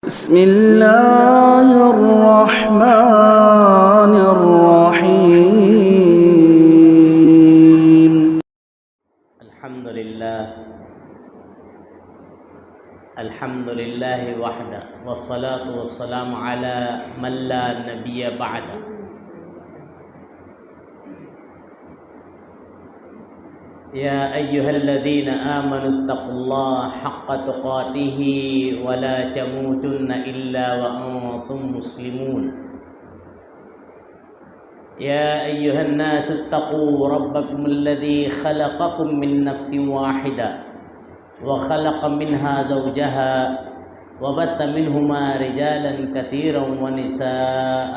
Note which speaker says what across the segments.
Speaker 1: بسم الله الرحمن الرحيم.
Speaker 2: الحمد لله وحده والصلاة والسلام على من لا نبي بعده. يا أيها الذين آمنوا اتقوا الله حق تقاته ولا تموتن إلا وأنتم مسلمون. يا أيها الناس اتقوا ربكم الذي خلقكم من نفس واحدة وخلق منها زوجها وبث منهما رجالا كثيرا ونساء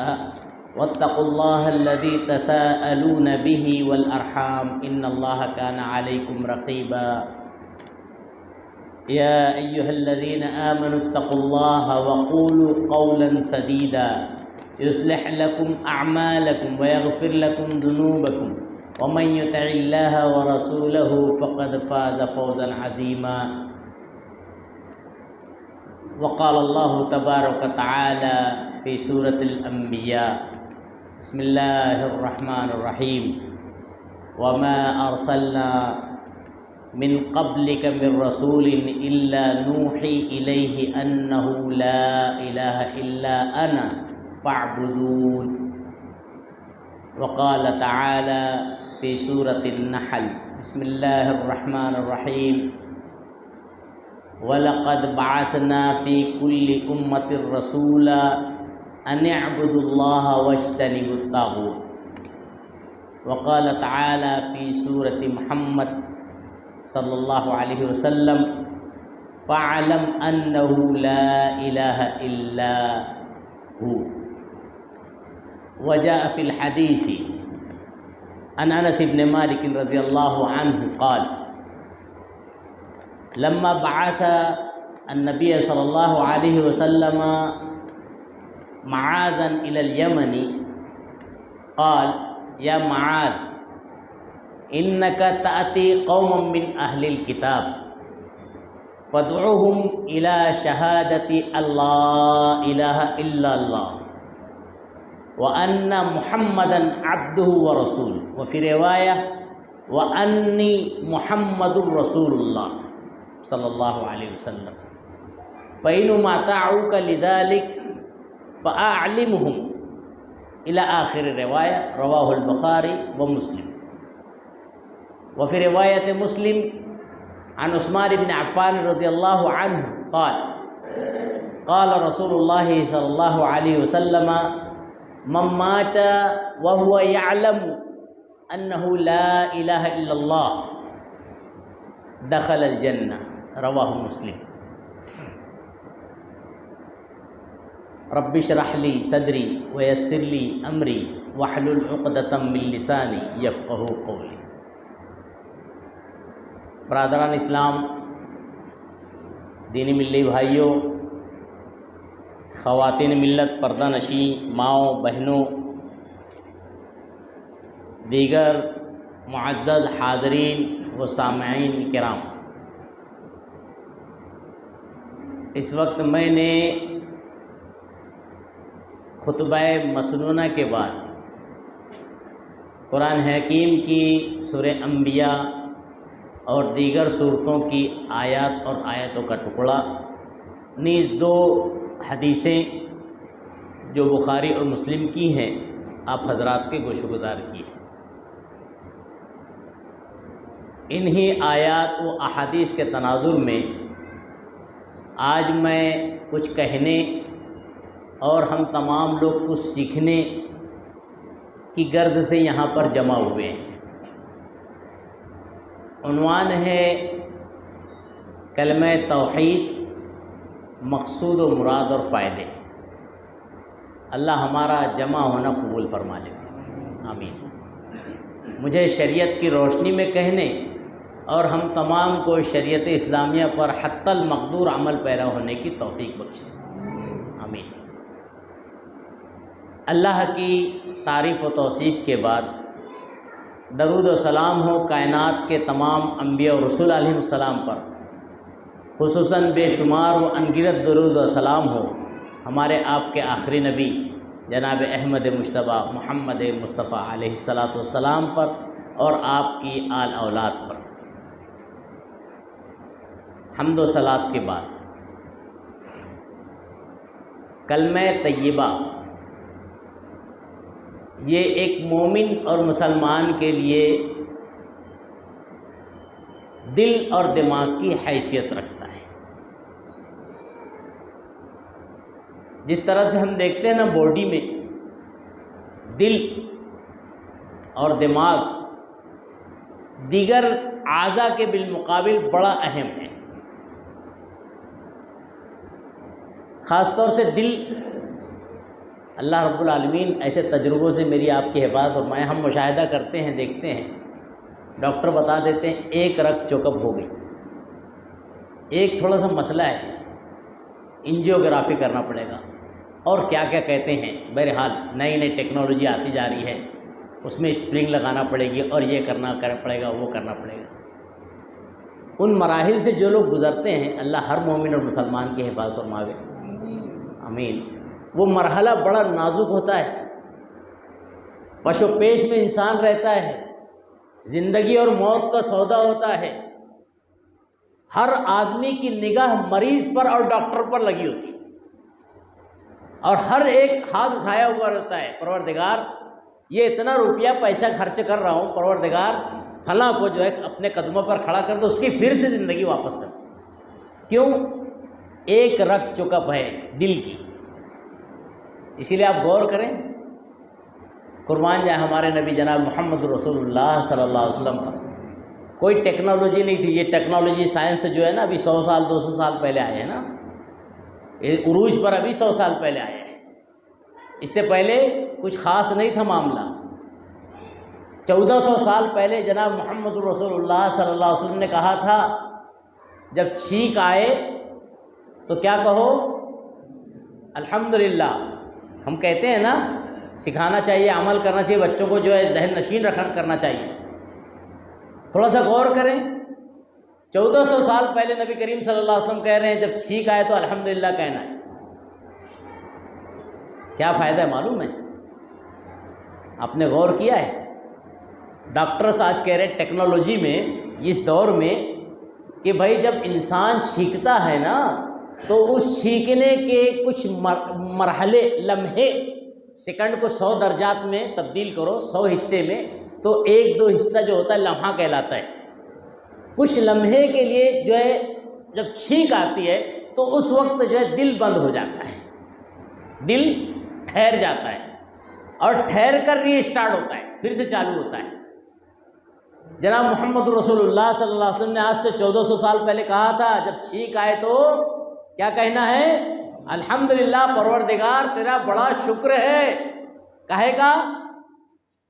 Speaker 2: واتقوا الله الذي تساءلون به والأرحام إن الله كان عليكم رقيبا. يا أيها الذين آمنوا اتقوا الله وقولوا قولا سديدا يصلح لكم أعمالكم ويغفر لكم ذنوبكم ومن يطع الله ورسوله فقد فاز فوزا عظيما. وقال الله تبارك وتعالى في سورة الأنبياء بسم الله الرحمن الرحيم وما أرسلنا من قبلك من رسول إلا نوحي إليه أنه لا إله إلا أنا فاعبدون. وقال تعالى في سورة النحل بسم الله الرحمن الرحيم وَلَقَدْ بَعَثْنَا فِي كُلِّ أُمَّةٍ رَسُولًا أَنِ اعْبُدُوا اللَّهَ وَاجْتَنِبُوا الطَّاغُوتَ. وقال تعالى في سورة محمد صلى الله عليه وسلم فَاعْلَمْ أَنَّهُ لَا إِلَهَ إِلَّا هُوَ. وجاء في الحديث عن أنس بن مالك رضي الله عنه قال لما بعث النبي صلى الله عليه وسلم معاذا إلى اليمن قال يا معاذ إنك تأتي قوما من أهل الكتاب فادعوهم إلى شهادة الله إله إلا الله وأن محمدا عبده ورسوله وفي رواية وأني محمد رسول الله صلی اللہ علیہ وسلم فإنهم أطاعوك لذلك فأعلمهم إلى آخر الرواية. رواه البخاري ومسلم. وفي رواية مسلم عن عثمان بن عفان رضي الله عنه قال قال رسول الله صلى الله عليه وسلم من مات وهو يعلم أنه لا إله إلا الله دخل الجنة. رواہ مسلم. رب اشرح لی صدری ویسر لی امری واحلل عقدۃ من لسانی یفقہوا قولی. برادران اسلام، دینی ملی بھائیوں، خواتین ملت، پردہ نشیں ماؤں بہنوں، دیگر معزز حاضرین و سامعین کرام، اس وقت میں نے خطبہ مسنونہ کے بعد قرآن حکیم کی سورہ انبیاء اور دیگر صورتوں کی آیات اور آیتوں کا ٹکڑا نیز دو حدیثیں جو بخاری اور مسلم کی ہیں آپ حضرات کے گوش گزار کی ہیں. انہی آیات و احادیث کے تناظر میں آج میں کچھ کہنے اور ہم تمام لوگ کچھ سیکھنے کی غرض سے یہاں پر جمع ہوئے ہیں. عنوان ہے کلمہ توحید، مقصود و مراد اور فائدے. اللہ ہمارا جمع ہونا قبول فرما لے، آمین. مجھے شریعت کی روشنی میں کہنے اور ہم تمام کو شریعت اسلامیہ پر حتی المقدور عمل پیرا ہونے کی توفیق بخشے، آمین. اللہ کی تعریف و توصیف کے بعد درود و سلام ہو کائنات کے تمام انبیاء و رسول علیہ السلام پر، خصوصاً بے شمار و انگرت درود و سلام ہو ہمارے آپ کے آخری نبی جناب احمد مجتبیٰ محمد مصطفیٰ علیہ الصلاۃ والسلام پر اور آپ کی آل اولاد پر۔ حمد و صلات کے بعد کلمہ طیبہ یہ ایک مومن اور مسلمان کے لیے دل اور دماغ کی حیثیت رکھتا ہے۔ جس طرح سے ہم دیکھتے ہیں نا باڈی میں دل اور دماغ دیگر اعضاء کے بالمقابل بڑا اہم ہے۔ خاص طور سے دل، اللہ رب العالمین ایسے تجربوں سے میری آپ کی حفاظت فرمائے۔ ہم مشاہدہ کرتے ہیں، دیکھتے ہیں، ڈاکٹر بتا دیتے ہیں ایک رگ چوکپ ہو گئی، ایک تھوڑا سا مسئلہ ہے، انجیوگرافی کرنا پڑے گا، اور کیا کیا کہتے ہیں۔ بہرحال نئی نئی ٹیکنالوجی آتی جا رہی ہے، اس میں اسپرنگ لگانا پڑے گی اور یہ کرنا پڑے گا، وہ کرنا پڑے گا۔ ان مراحل سے جو لوگ گزرتے ہیں، اللہ ہر مومن اور مسلمان کی حفاظت فرماوے، آمین۔ وہ مرحلہ بڑا نازک ہوتا ہے، پش و پیش میں انسان رہتا ہے، زندگی اور موت کا سودا ہوتا ہے۔ ہر آدمی کی نگاہ مریض پر اور ڈاکٹر پر لگی ہوتی ہے، اور ہر ایک ہاتھ اٹھایا ہوا رہتا ہے، پروردگار یہ اتنا روپیہ پیسہ خرچ کر رہا ہوں، پروردگار فلاں کو جو ہے اپنے قدموں پر کھڑا کر دو، اس کی پھر سے زندگی واپس کر دو۔ کیوں؟ ایک رگ چکپ ہے دل کی۔ اسی لیے آپ غور کریں، قربان جائے ہمارے نبی جناب محمد رسول اللہ صلی اللہ علیہ وسلم پر کوئی ٹیکنالوجی نہیں تھی۔ یہ ٹیکنالوجی سائنس جو ہے نا ابھی 100 سال 200 سال پہلے آئے ہیں نا، یہ عروج پر ابھی 100 سال پہلے آئے ہیں۔ اس سے پہلے کچھ خاص نہیں تھا معاملہ۔ 1400 سال پہلے جناب محمد رسول اللہ صلی اللہ علیہ وسلم نے کہا تھا جب چھینک آئے تو کیا کہو؟ الحمدللہ۔ ہم کہتے ہیں نا، سکھانا چاہیے، عمل کرنا چاہیے، بچوں کو جو ہے ذہن نشین کرنا چاہیے۔ تھوڑا سا غور کریں، 1400 سال پہلے نبی کریم صلی اللہ علیہ وسلم کہہ رہے ہیں جب چھینک آئے تو الحمدللہ کہنا ہے۔ کیا فائدہ ہے معلوم ہے؟ آپ نے غور کیا ہے؟ ڈاکٹرز آج کہہ رہے ہیں ٹیکنالوجی میں، اس دور میں، کہ بھائی جب انسان چھینکتا ہے نا تو اس چھینکنے کے کچھ مرحلے، لمحے، سیکنڈ کو 100 درجات میں تبدیل کرو، 100 حصے میں، تو 1-2 حصہ جو ہوتا ہے لمحہ کہلاتا ہے۔ کچھ لمحے کے لیے جو ہے جب چھینک آتی ہے تو اس وقت جو ہے دل بند ہو جاتا ہے، دل ٹھہر جاتا ہے، اور ٹھہر کر ری اسٹارٹ ہوتا ہے، پھر سے چالو ہوتا ہے۔ جناب محمد رسول اللہ صلی اللہ علیہ وسلم نے آج سے 1400 سال پہلے کہا تھا جب چھینک آئے تو کیا کہنا ہے؟ الحمدللہ، پروردگار تیرا بڑا شکر ہے۔ کہے گا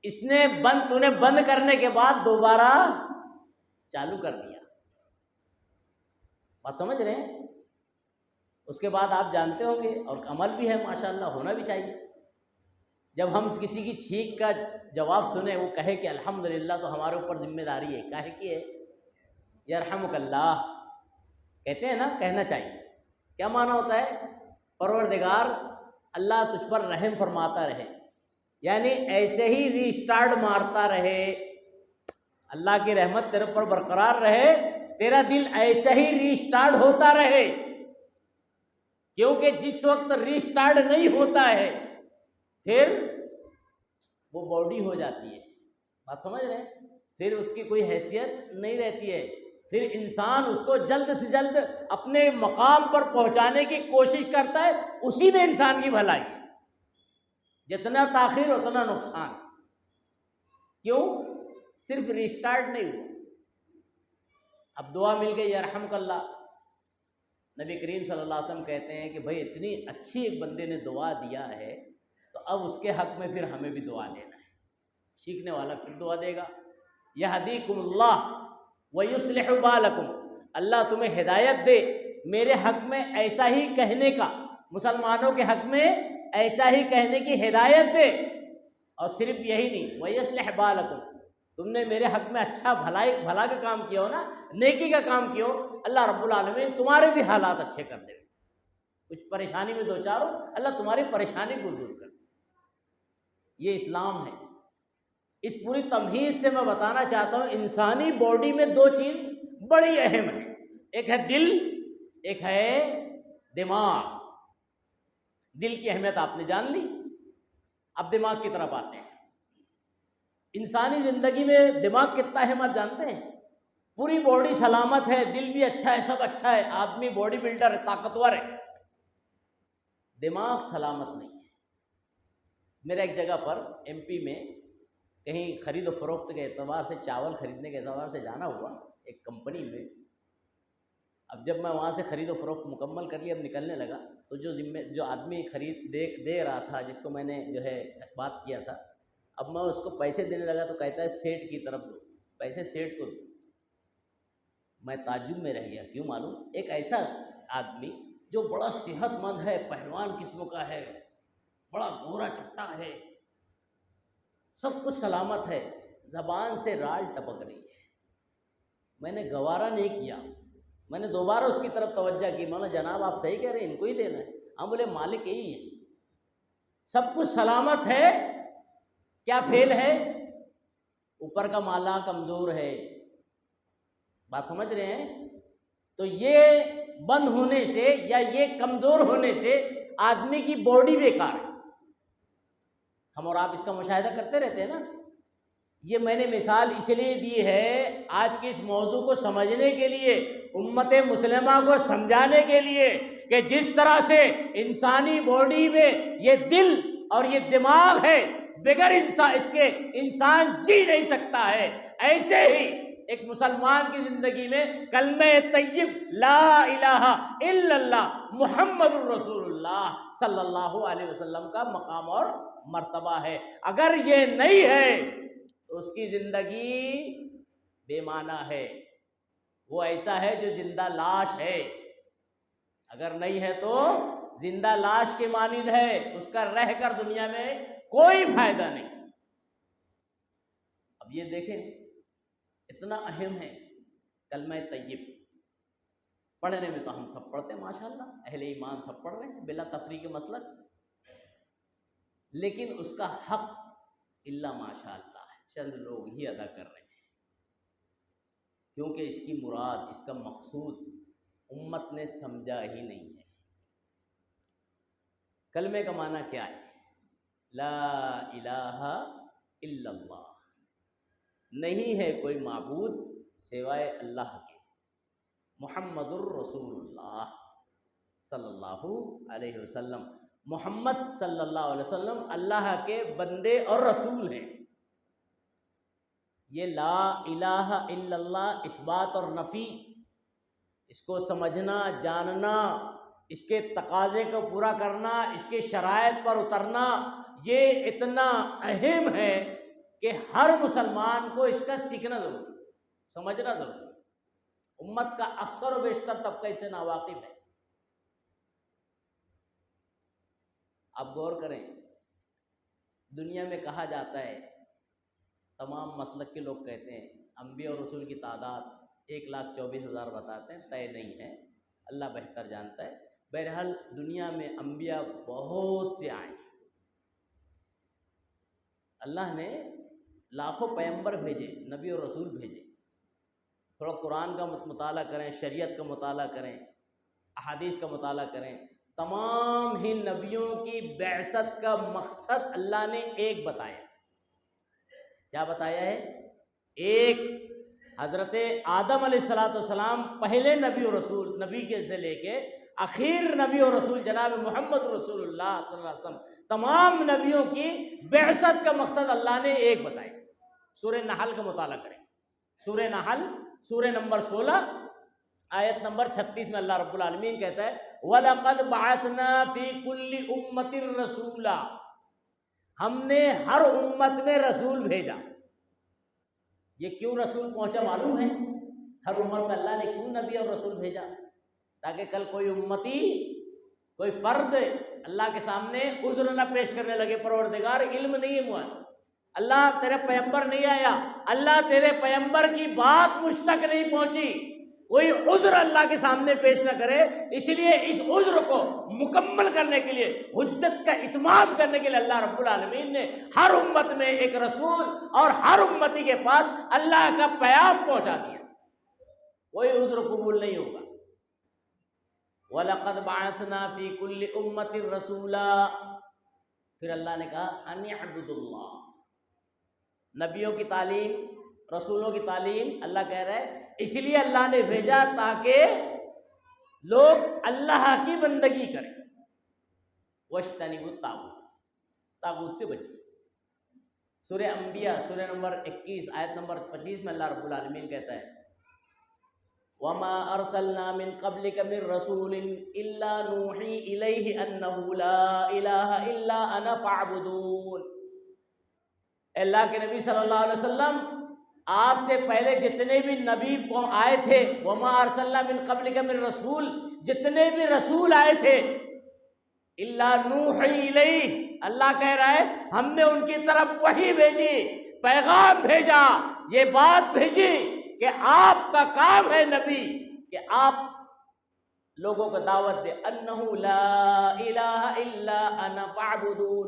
Speaker 2: اس نے تو نے بند کرنے کے بعد دوبارہ چالو کر دیا۔ بات سمجھ رہے ہیں؟ اس کے بعد آپ جانتے ہوں گے، اور عمل بھی ہے ماشاءاللہ، ہونا بھی چاہیے، جب ہم کسی کی چھینک کا جواب سنیں، وہ کہے کہ الحمدللہ، تو ہمارے اوپر ذمہ داری ہے، کاہے کی ہے؟ یرحمک اللہ کہتے ہیں نا، کہنا چاہیے۔ کیا معنی ہوتا ہے؟ پروردگار اللہ تجھ پر رحم فرماتا رہے، یعنی ایسے ہی ری اسٹارٹ مارتا رہے، اللہ کی رحمت تیرے پر برقرار رہے، تیرا دل ایسے ہی ری اسٹارٹ ہوتا رہے، کیونکہ جس وقت ری اسٹارٹ نہیں ہوتا ہے پھر وہ باڈی ہو جاتی ہے۔ بات سمجھ رہے ہیں؟ پھر اس کی کوئی حیثیت نہیں رہتی ہے، پھر انسان اس کو جلد سے جلد اپنے مقام پر پہنچانے کی کوشش کرتا ہے، اسی میں انسان کی بھلائی ہے۔ جتنا تاخیر اتنا نقصان۔ کیوں؟ صرف ریسٹارٹ نہیں ہوا۔ اب دعا مل گئی یرحمک اللہ، نبی کریم صلی اللہ علیہ وسلم کہتے ہیں کہ بھائی اتنی اچھی ایک بندے نے دعا دیا ہے تو اب اس کے حق میں پھر ہمیں بھی دعا لینا ہے۔ چھینکنے والا پھر دعا دے گا، یہدیکم اللہ ویصلح بالکم، اللہ تمہیں ہدایت دے، میرے حق میں ایسا ہی کہنے کا، مسلمانوں کے حق میں ایسا ہی کہنے کی ہدایت دے، اور صرف یہی نہیں، ویصلح بالکم، تم نے میرے حق میں اچھا بھلا کا کام کیا ہو نا، نیکی کا کام کیا ہو، اللہ رب العالمین تمہارے بھی حالات اچھے کر دے۔ کچھ پریشانی میں دو چار ہو، اللہ تمہاری پریشانی کو دور کر۔ یہ اسلام ہے۔ اس پوری تمہید سے میں بتانا چاہتا ہوں انسانی باڈی میں دو چیز بڑی اہم ہے، ایک ہے دل، ایک ہے دماغ۔ دل کی اہمیت آپ نے جان لی، اب دماغ کی طرف آتے ہیں۔ انسانی زندگی میں دماغ کتنا اہم آپ جانتے ہیں؟ پوری باڈی سلامت ہے، دل بھی اچھا ہے، سب اچھا ہے، آدمی باڈی بلڈر ہے، طاقتور ہے، دماغ سلامت نہیں ہے۔ میرا ایک جگہ پر ایم پی میں کہیں خرید و فروخت کے اعتبار سے، چاول خریدنے کے اعتبار سے جانا ہوا ایک کمپنی میں۔ اب جب میں وہاں سے خرید و فروخت مکمل کر لی، اب نکلنے لگا تو جو آدمی خرید دے رہا تھا، جس کو میں نے جو ہے بات کیا تھا، اب میں اس کو پیسے دینے لگا تو کہتا ہے سیٹ کی طرف دو، پیسے سیٹ کو دو۔ میں تعجب میں رہ گیا، کیوں معلوم؟ ایک ایسا آدمی جو بڑا صحت مند ہے، پہلوان قسم کا ہے، بڑا گورا چٹا ہے، سب کچھ سلامت ہے، زبان سے رال ٹپک رہی ہے۔ میں نے گوارا نہیں کیا، میں نے دوبارہ اس کی طرف توجہ کی، مولانا جناب آپ صحیح کہہ رہے ہیں، ان کو ہی دینا ہے۔ ہم بولے مالک یہی ہے، سب کچھ سلامت ہے، کیا فیل ہے؟ اوپر کا مالا کمزور ہے۔ بات سمجھ رہے ہیں؟ تو یہ بند ہونے سے یا یہ کمزور ہونے سے آدمی کی باڈی بیکار ہے۔ ہم اور آپ اس کا مشاہدہ کرتے رہتے ہیں نا۔ یہ میں نے مثال اس لیے دی ہے آج کے اس موضوع کو سمجھنے کے لیے، امت مسلمہ کو سمجھانے کے لیے، کہ جس طرح سے انسانی باڈی میں یہ دل اور یہ دماغ ہے، بغیر اس کے انسان جی نہیں سکتا ہے، ایسے ہی ایک مسلمان کی زندگی میں کلمہ طیب لا الہ الا اللہ محمد الرسول اللہ صلی اللہ علیہ وسلم کا مقام اور مرتبہ ہے۔ اگر یہ نہیں ہے تو اس کی زندگی بے معنی ہے، وہ ایسا ہے جو زندہ لاش ہے۔ اگر نہیں ہے تو زندہ لاش کے مانند ہے، اس کا رہ کر دنیا میں کوئی فائدہ نہیں۔ اب یہ دیکھیں اتنا اہم ہے کلمہ طیب۔ پڑھنے میں تو ہم سب پڑھتے ہیں ماشاءاللہ، اہل ایمان سب پڑھ رہے ہیں بلا تفریق مسلک، لیکن اس کا حق الا ماشاءاللہ چند لوگ ہی ادا کر رہے ہیں، کیونکہ اس کی مراد، اس کا مقصود امت نے سمجھا ہی نہیں ہے۔ کلمے کا معنی کیا ہے؟ لا الہ الا اللہ، نہیں ہے کوئی معبود سوائے اللہ کے، محمد الرسول اللہ صلی اللہ علیہ وسلم، محمد صلی اللہ علیہ وسلم اللہ کے بندے اور رسول ہیں۔ یہ لا الہ الا اللہ اس بات اور نفی، اس کو سمجھنا، جاننا، اس کے تقاضے کو پورا کرنا، اس کے شرائط پر اترنا، یہ اتنا اہم ہے کہ ہر مسلمان کو اس کا سیکھنا ضروری، سمجھنا ضروری۔ امت کا اکثر و بیشتر طبقہ اس سے ناواقف ہے۔ آپ غور کریں، دنیا میں کہا جاتا ہے، تمام مسلک کے لوگ کہتے ہیں انبیاء اور رسول کی تعداد 1,24,000 بتاتے ہیں، طے نہیں ہے، اللہ بہتر جانتا ہے۔ بہرحال دنیا میں انبیاء بہت سے آئے، اللہ نے لاکھوں پیغمبر بھیجے، نبی اور رسول بھیجے۔ تھوڑا قرآن کا مطالعہ کریں، شریعت کا مطالعہ کریں، احادیث کا مطالعہ کریں، تمام ہی نبیوں کی بعثت کا مقصد اللہ نے ایک بتایا۔ کیا بتایا ہے؟ ایک، حضرت آدم علیہ السلام پہلے نبی اور رسول، نبی کے سے لے کے اخیر نبی اور رسول جناب محمد رسول اللہ صلی اللہ علیہ وسلم، تمام نبیوں کی بعثت کا مقصد اللہ نے ایک بتایا۔ سورہ نحل کا مطالعہ کریں، سورہ نحل سورہ نمبر 16 آیت نمبر 36 میں اللہ رب العالمین کہتا ہے وَلَقَدْ بَعَثْنَا فِي كُلِّ أُمَّةٍ رَسُولًا، ہم نے ہر امت میں رسول بھیجا۔ یہ کیوں رسول پہنچا معلوم ہے؟ ہر امت میں اللہ نے کیوں نبی اور رسول بھیجا؟ تاکہ کل کوئی امتی، کوئی فرد اللہ کے سامنے عذر نہ پیش کرنے لگے، پروردگار علم نہیں ہے مجھے، اللہ تیرے پیغمبر نہیں آیا، اللہ تیرے پیغمبر کی بات مجھ تک نہیں پہنچی، کوئی عذر اللہ کے سامنے پیش نہ کرے. اس لیے اس عذر کو مکمل کرنے کے لیے، حجت کا اتمام کرنے کے لیے اللہ رب العالمین نے ہر امت میں ایک رسول اور ہر امتی کے پاس اللہ کا پیام پہنچا دیا. کوئی عذر قبول نہیں ہوگا. وَلَقَدْ بَعَثْنَا فِي كُلِّ أُمَّةٍ رَسُولًا. پھر اللہ نے کہا أَنِ اعْبُدُوا اللَّهَ. نبیوں کی تعلیم، رسولوں کی تعلیم اللہ کہہ رہا ہے اس لیے اللہ نے بھیجا تاکہ لوگ اللہ کی بندگی کریں. وَاجْتَنِبُوا الطَّاغُوتَ. طاغوت سے بچیں. سورہ انبیاء سورہ نمبر 21 آیت نمبر 25 میں اللہ رب العالمین کہتا ہے وَمَا أَرْسَلْنَا مِن قَبْلِكَ مِن رَّسُولٍ إِلَّا نُوحِي إِلَيْهِ أَنَّهُ لَا إِلَٰهَ إِلَّا أَنَا فَاعْبُدُونِ. اللہ کے نبی صلی اللہ علیہ وسلم، آپ سے پہلے جتنے بھی نبی آئے تھے، وَمَا أَرْسَلْنَا مِن قَبْلِكَ مِن رَّسُولٍ، جتنے بھی رسول آئے تھے، إِلَّا نُوحِي إِلَيْهِ، اللہ کہہ رہا ہے ہم نے ان کی طرف وحی بھیجی، پیغام بھیجا، یہ بات بھیجی کہ آپ کا کام ہے نبی کہ آپ لوگوں کو دعوت دے انہ لا الہ الا انا فاعبدون.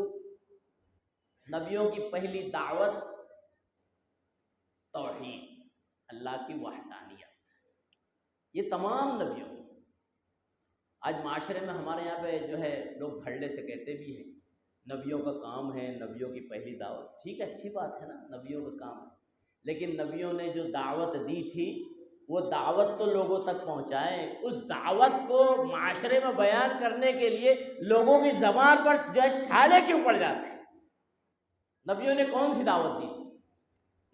Speaker 2: نبیوں کی پہلی دعوت توحید، اللہ کی وحدانیت. یہ تمام نبیوں کی. آج معاشرے میں ہمارے یہاں پہ جو ہے لوگ دھڑلے سے کہتے بھی ہیں نبیوں کا کام ہے، نبیوں کی پہلی دعوت. ٹھیک ہے، اچھی بات ہے نا، نبیوں کا کام ہے، لیکن نبیوں نے جو دعوت دی تھی وہ دعوت تو لوگوں تک پہنچائیں. اس دعوت کو معاشرے میں بیان کرنے کے لیے لوگوں کی زبان پر جو ہے چھالے کیوں پڑ جاتے ہیں؟ نبیوں نے کون سی دعوت دی تھی؟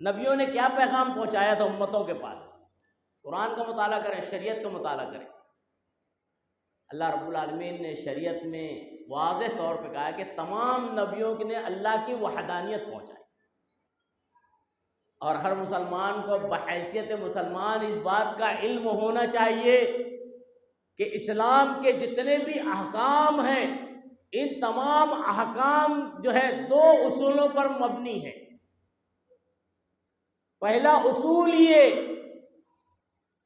Speaker 2: نبیوں نے کیا پیغام پہنچایا تھا امتوں کے پاس؟ قرآن کا مطالعہ کریں، شریعت کا مطالعہ کریں. اللہ رب العالمین نے شریعت میں واضح طور پہ کہا کہ تمام نبیوں نے اللہ کی وحدانیت پہنچائی. اور ہر مسلمان کو بحیثیت مسلمان اس بات کا علم ہونا چاہیے کہ اسلام کے جتنے بھی احکام ہیں ان تمام احکام جو ہے دو اصولوں پر مبنی ہے. پہلا اصول یہ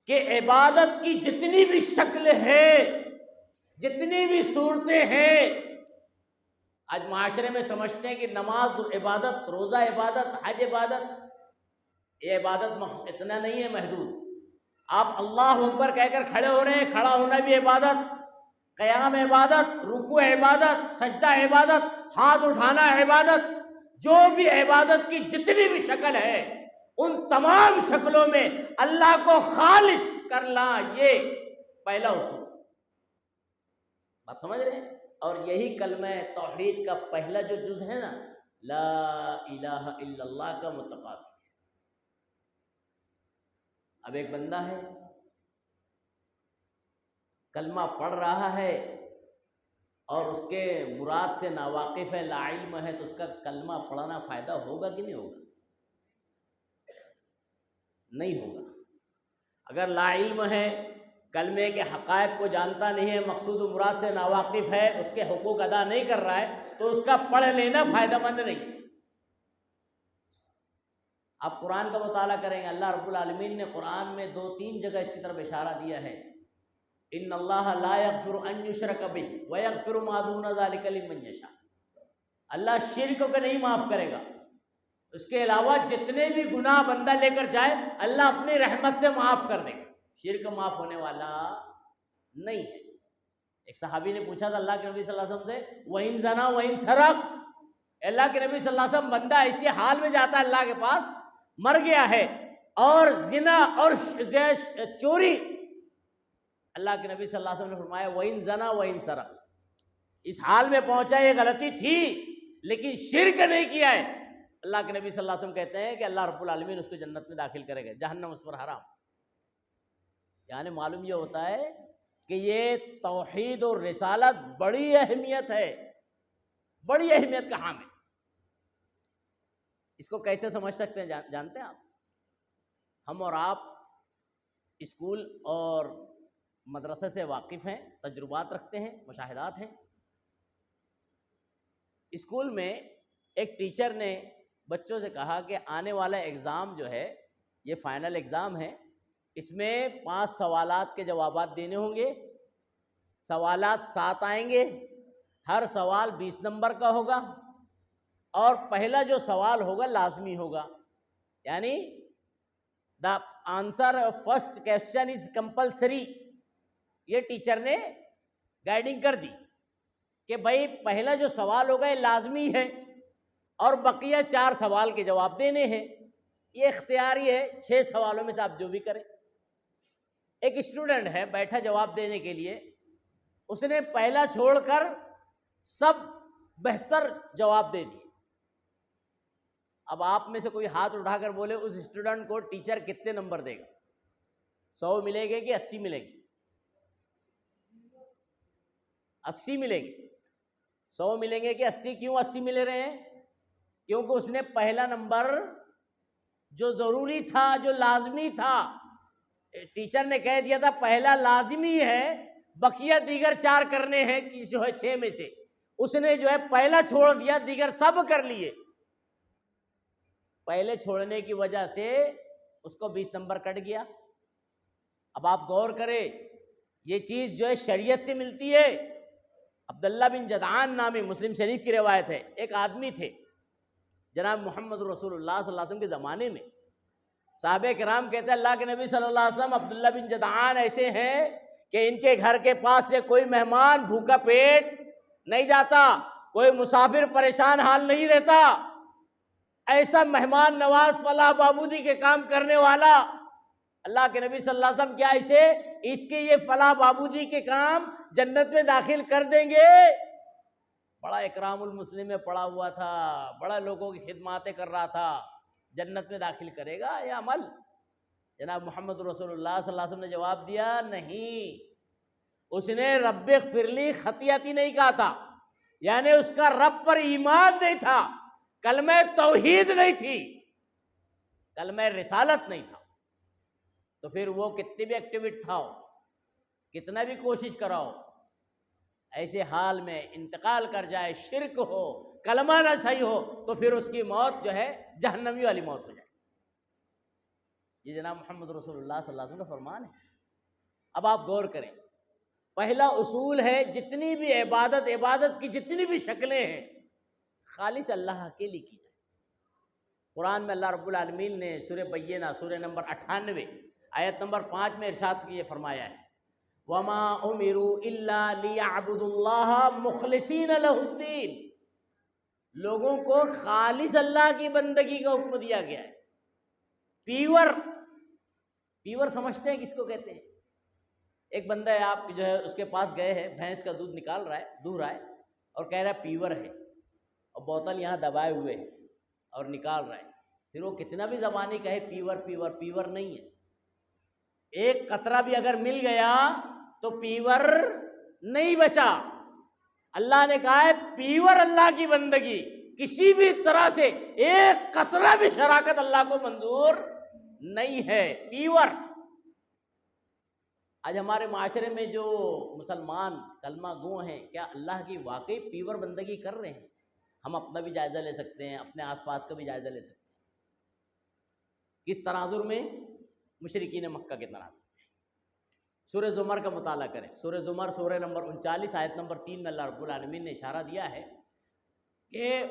Speaker 2: کہ عبادت کی جتنی بھی شکل ہے، جتنی بھی صورتیں ہیں، آج معاشرے میں سمجھتے ہیں کہ نماز عبادت، روزہ عبادت، حج عبادت. یہ عبادت اتنا نہیں ہے محدود. آپ اللہ اکبر کہہ کر کھڑے ہو رہے ہیں، کھڑا ہونا بھی عبادت، قیام عبادت، رکوع عبادت، سجدہ عبادت، ہاتھ اٹھانا عبادت. جو بھی عبادت کی جتنی بھی شکل ہے ان تمام شکلوں میں اللہ کو خالص کرنا، یہ پہلا اصول. بات سمجھ رہے ہیں؟ اور یہی کلمہ توحید کا پہلا جو جز ہے نا، لا الہ الا اللہ کا متقاضی. اب ایک بندہ ہے کلمہ پڑھ رہا ہے اور اس کے مراد سے ناواقف ہے، لا علم ہے، تو اس کا کلمہ پڑھنا فائدہ ہوگا کہ نہیں ہوگا؟ نہیں ہوگا. اگر لا علم ہے، کلمے کے حقائق کو جانتا نہیں ہے، مقصود و مراد سے ناواقف ہے، اس کے حقوق ادا نہیں کر رہا ہے، تو اس کا پڑھ لینا فائدہ مند نہیں. آپ قرآن کا مطالعہ کریں گے، اللہ رب العالمین نے قرآن میں 2-3 جگہ اس کی طرف اشارہ دیا ہے. ان اللہ لا یغفر ان یشرک بہ ویغفر ما دون ذلک لمن یشاء. اللہ شرک کو نہیں معاف کرے گا، اس کے علاوہ جتنے بھی گناہ بندہ لے کر جائے اللہ اپنی رحمت سے معاف کر دے گا. شرک معاف ہونے والا نہیں ہے. ایک صحابی نے پوچھا تھا اللہ کے نبی صلی اللہ علیہ وسلم سے وَإِن زَنَا وَإِن سَرَقَ. اللہ کے نبی صلی اللہ علیہ وسلم، بندہ اسی حال میں جاتا ہے اللہ کے پاس، مر گیا ہے اور زنا اور چوری، اللہ کے نبی صلی اللہ علیہ وسلم نے فرمایا وَإِن زَنَا وَإِن سَرَقَ. اس حال میں پہنچا، یہ غلطی تھی لیکن شرک نہیں کیا ہے. اللہ کے نبی صلی اللہ علیہ وسلم کہتے ہیں کہ اللہ رب العالمین اس کو جنت میں داخل کرے گا، جہنم اس پر حرام. یعنی معلوم یہ ہوتا ہے کہ یہ توحید اور رسالت بڑی اہمیت ہے، بڑی اہمیت کا حامل. اس کو کیسے سمجھ سکتے ہیں جانتے ہیں آپ؟ ہم اور آپ اسکول اور مدرسے سے واقف ہیں، تجربات رکھتے ہیں، مشاہدات ہیں. اسکول میں ایک ٹیچر نے بچوں سے کہا کہ آنے والا ایگزام جو ہے یہ فائنل ایگزام ہے، اس میں 5 سوالات کے جوابات دینے ہوں گے، سوالات 7 آئیں گے، ہر سوال 20 نمبر کا ہوگا، اور پہلا جو سوال ہوگا لازمی ہوگا، یعنی the answer first question is compulsory. یہ ٹیچر نے گائیڈنگ کر دی کہ بھائی پہلا جو سوال ہوگا یہ لازمی ہے، اور بقیہ 4 سوال کے جواب دینے ہیں۔ یہ اختیاری ہے، 6 سوالوں میں سے آپ جو بھی کریں۔ ایک اسٹوڈنٹ ہے بیٹھا جواب دینے کے لیے، اس نے پہلا چھوڑ کر سب بہتر جواب دے دیے۔ اب آپ میں سے کوئی ہاتھ اٹھا کر بولے اس اسٹوڈنٹ کو ٹیچر کتنے نمبر دے گا؟ 100 ملے گے کہ 80 ملے گی؟ 80 ملے گی۔ 100 ملیں گے کہ 80؟ کیوں 80 مل رہے ہیں؟ کیونکہ اس نے پہلا نمبر جو ضروری تھا، جو لازمی تھا، ٹیچر نے کہہ دیا تھا پہلا لازمی ہے، بقیہ دیگر 4 کرنے ہیں جو ہے 6 میں سے، اس نے جو ہے پہلا چھوڑ دیا، دیگر سب کر لیے۔ پہلے چھوڑنے کی وجہ سے اس کو 20 نمبر کٹ گیا۔ اب آپ غور کریں، یہ چیز جو ہے شریعت سے ملتی ہے۔ عبداللہ بن جدعان نامی مسلم شریف کی روایت ہے، ایک آدمی تھے جناب محمد رسول اللہ صلی اللہ علیہ وسلم کے زمانے میں، صحابہ کرام کہتے ہیں اللہ کے نبی صلی اللہ علیہ وسلم عبداللہ بن جدعان ایسے ہیں کہ ان کے گھر کے پاس سے کوئی مہمان بھوکا پیٹ نہیں جاتا، کوئی مسافر پریشان حال نہیں رہتا، ایسا مہمان نواز فلاح بابودی کے کام کرنے والا اللہ کے نبی صلی اللہ علیہ وسلم کیا اسے اس کے یہ فلاح بابودی کے کام جنت میں داخل کر دیں گے؟ بڑا اکرام المسلم میں پڑا ہوا تھا، بڑا لوگوں کی خدماتیں کر رہا تھا، جنت میں داخل کرے گا یہ عمل؟ جناب محمد رسول اللہ صلی اللہ علیہ وسلم نے جواب دیا نہیں۔ اس نے رب اغفر لی خطیئتی نہیں کہا تھا، یعنی اس کا رب پر ایمان نہیں تھا، کلمہ توحید نہیں تھی، کلمہ رسالت نہیں تھا، تو پھر وہ کتنی بھی ایکٹیویٹ تھا، کتنا بھی کوشش کراؤ، ایسے حال میں انتقال کر جائے، شرک ہو، کلمہ نہ صحیح ہو، تو پھر اس کی موت جو ہے جہنمی والی موت ہو جائے۔ یہ جناب محمد رسول اللہ صلی اللہ علیہ وسلم کا فرمان ہے۔ اب آپ غور کریں، پہلا اصول ہے جتنی بھی عبادت کی جتنی بھی شکلیں ہیں خالص اللہ کے لیے کی جائے۔ قرآن میں اللہ رب العالمین نے سورہ بینہ سورہ نمبر 98 آیت نمبر 5 میں ارشاد کیے فرمایا ہے وَمَا أُمِرُوا إِلَّا لِيَعْبُدُوا اللَّهَ مُخْلِصِينَ لَهُ الدِّينَ، لوگوں کو خالص اللہ کی بندگی کا حکم دیا گیا ہے۔ پیور سمجھتے ہیں کس کو کہتے ہیں؟ ایک بندہ ہے، آپ جو ہے اس کے پاس گئے ہیں، بھینس کا دودھ نکال رہا ہے، دو رہا ہے، اور کہہ رہا ہے پیور ہے، اور بوتل یہاں دبائے ہوئے ہے اور نکال رہا ہے۔ پھر وہ کتنا بھی زبانی کہے پیور نہیں ہے، ایک قطرہ بھی اگر مل گیا تو پیور نہیں بچا۔ اللہ نے کہا ہے پیور اللہ کی بندگی، کسی بھی طرح سے ایک قطرہ بھی شراکت اللہ کو منظور نہیں ہے، پیور۔ آج ہمارے معاشرے میں جو مسلمان کلمہ گو ہیں، کیا اللہ کی واقعی پیور بندگی کر رہے ہیں؟ ہم اپنا بھی جائزہ لے سکتے ہیں، اپنے آس پاس کا بھی جائزہ لے سکتے ہیں۔ کس تناظر میں؟ مشرکین مکہ کے تناظر۔ سورہ زمر کا مطالعہ کریں، سورہ زمر سورہ نمبر 39 آیت نمبر 3 میں اللہ رب العالمین نے اشارہ دیا ہے کہ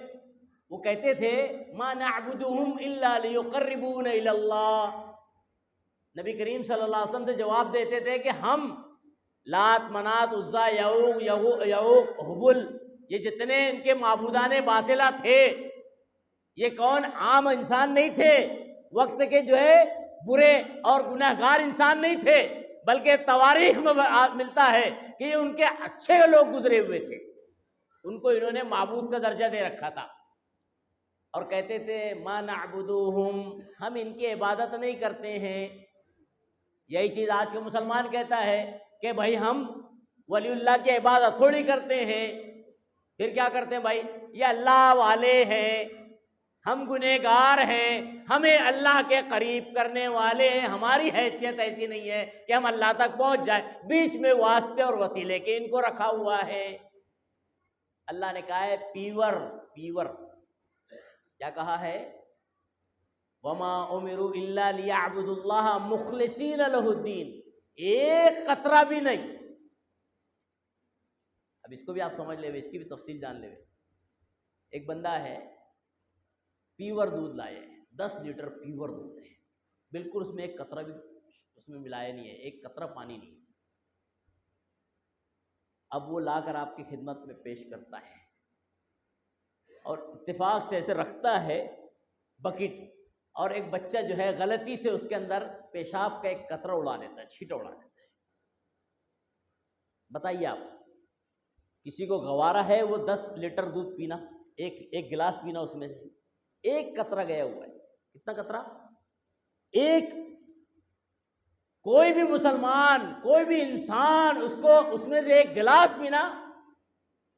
Speaker 2: وہ کہتے تھے ما نعبدہم الا لیقربونا الی اللہ۔ نبی کریم صلی اللہ علیہ وسلم سے جواب دیتے تھے کہ ہم لات، منات، عزا، یعوق، حبل، یہ جتنے ان کے معبودان باطلہ تھے، یہ کون عام انسان نہیں تھے، وقت کے جو ہے برے اور گناہگار انسان نہیں تھے، بلکہ تواریخ میں ملتا ہے کہ یہ ان کے اچھے لوگ گزرے ہوئے تھے، ان کو انہوں نے معبود کا درجہ دے رکھا تھا، اور کہتے تھے ما نعبدوہم، ہم ان کی عبادت نہیں کرتے ہیں۔ یہی چیز آج کا مسلمان کہتا ہے کہ بھائی ہم ولی اللہ کی عبادت تھوڑی کرتے ہیں، پھر کیا کرتے ہیں بھائی؟ یہ اللہ والے ہیں، ہم گنہگار ہیں، ہمیں اللہ کے قریب کرنے والے ہیں، ہماری حیثیت ایسی نہیں ہے کہ ہم اللہ تک پہنچ جائیں، بیچ میں واسطے اور وسیلے کے ان کو رکھا ہوا ہے۔ اللہ نے کہا ہے پیور، کیا کہا ہے؟ وما امروا الا ليعبدوا اللہ مخلصین لہ الدین، ایک قطرہ بھی نہیں۔ اب اس کو بھی آپ سمجھ لے، اس کی بھی تفصیل جان لے۔ ایک بندہ ہے پیور دودھ لائے، 10 لیٹر پیور دودھ ہے، بالکل اس میں ایک قطرہ بھی اس میں ملایا نہیں ہے، ایک قطرہ پانی نہیں۔ اب وہ لا کر آپ کی خدمت میں پیش کرتا ہے اور اتفاق سے ایسے رکھتا ہے بکٹ، اور ایک بچہ جو ہے غلطی سے اس کے اندر پیشاب کا ایک قطرہ اڑا دیتا ہے، چھینٹا اڑا دیتا ہے۔ بتائیے آپ، کسی کو گوارا ہے وہ 10 لیٹر دودھ پینا، ایک گلاس پینا، اس میں سے ایک قطرہ گیا ہوا ہے؟ کتنا قطرہ؟ ایک۔ کوئی بھی مسلمان، کوئی بھی انسان اس کو اس میں سے ایک گلاس پینا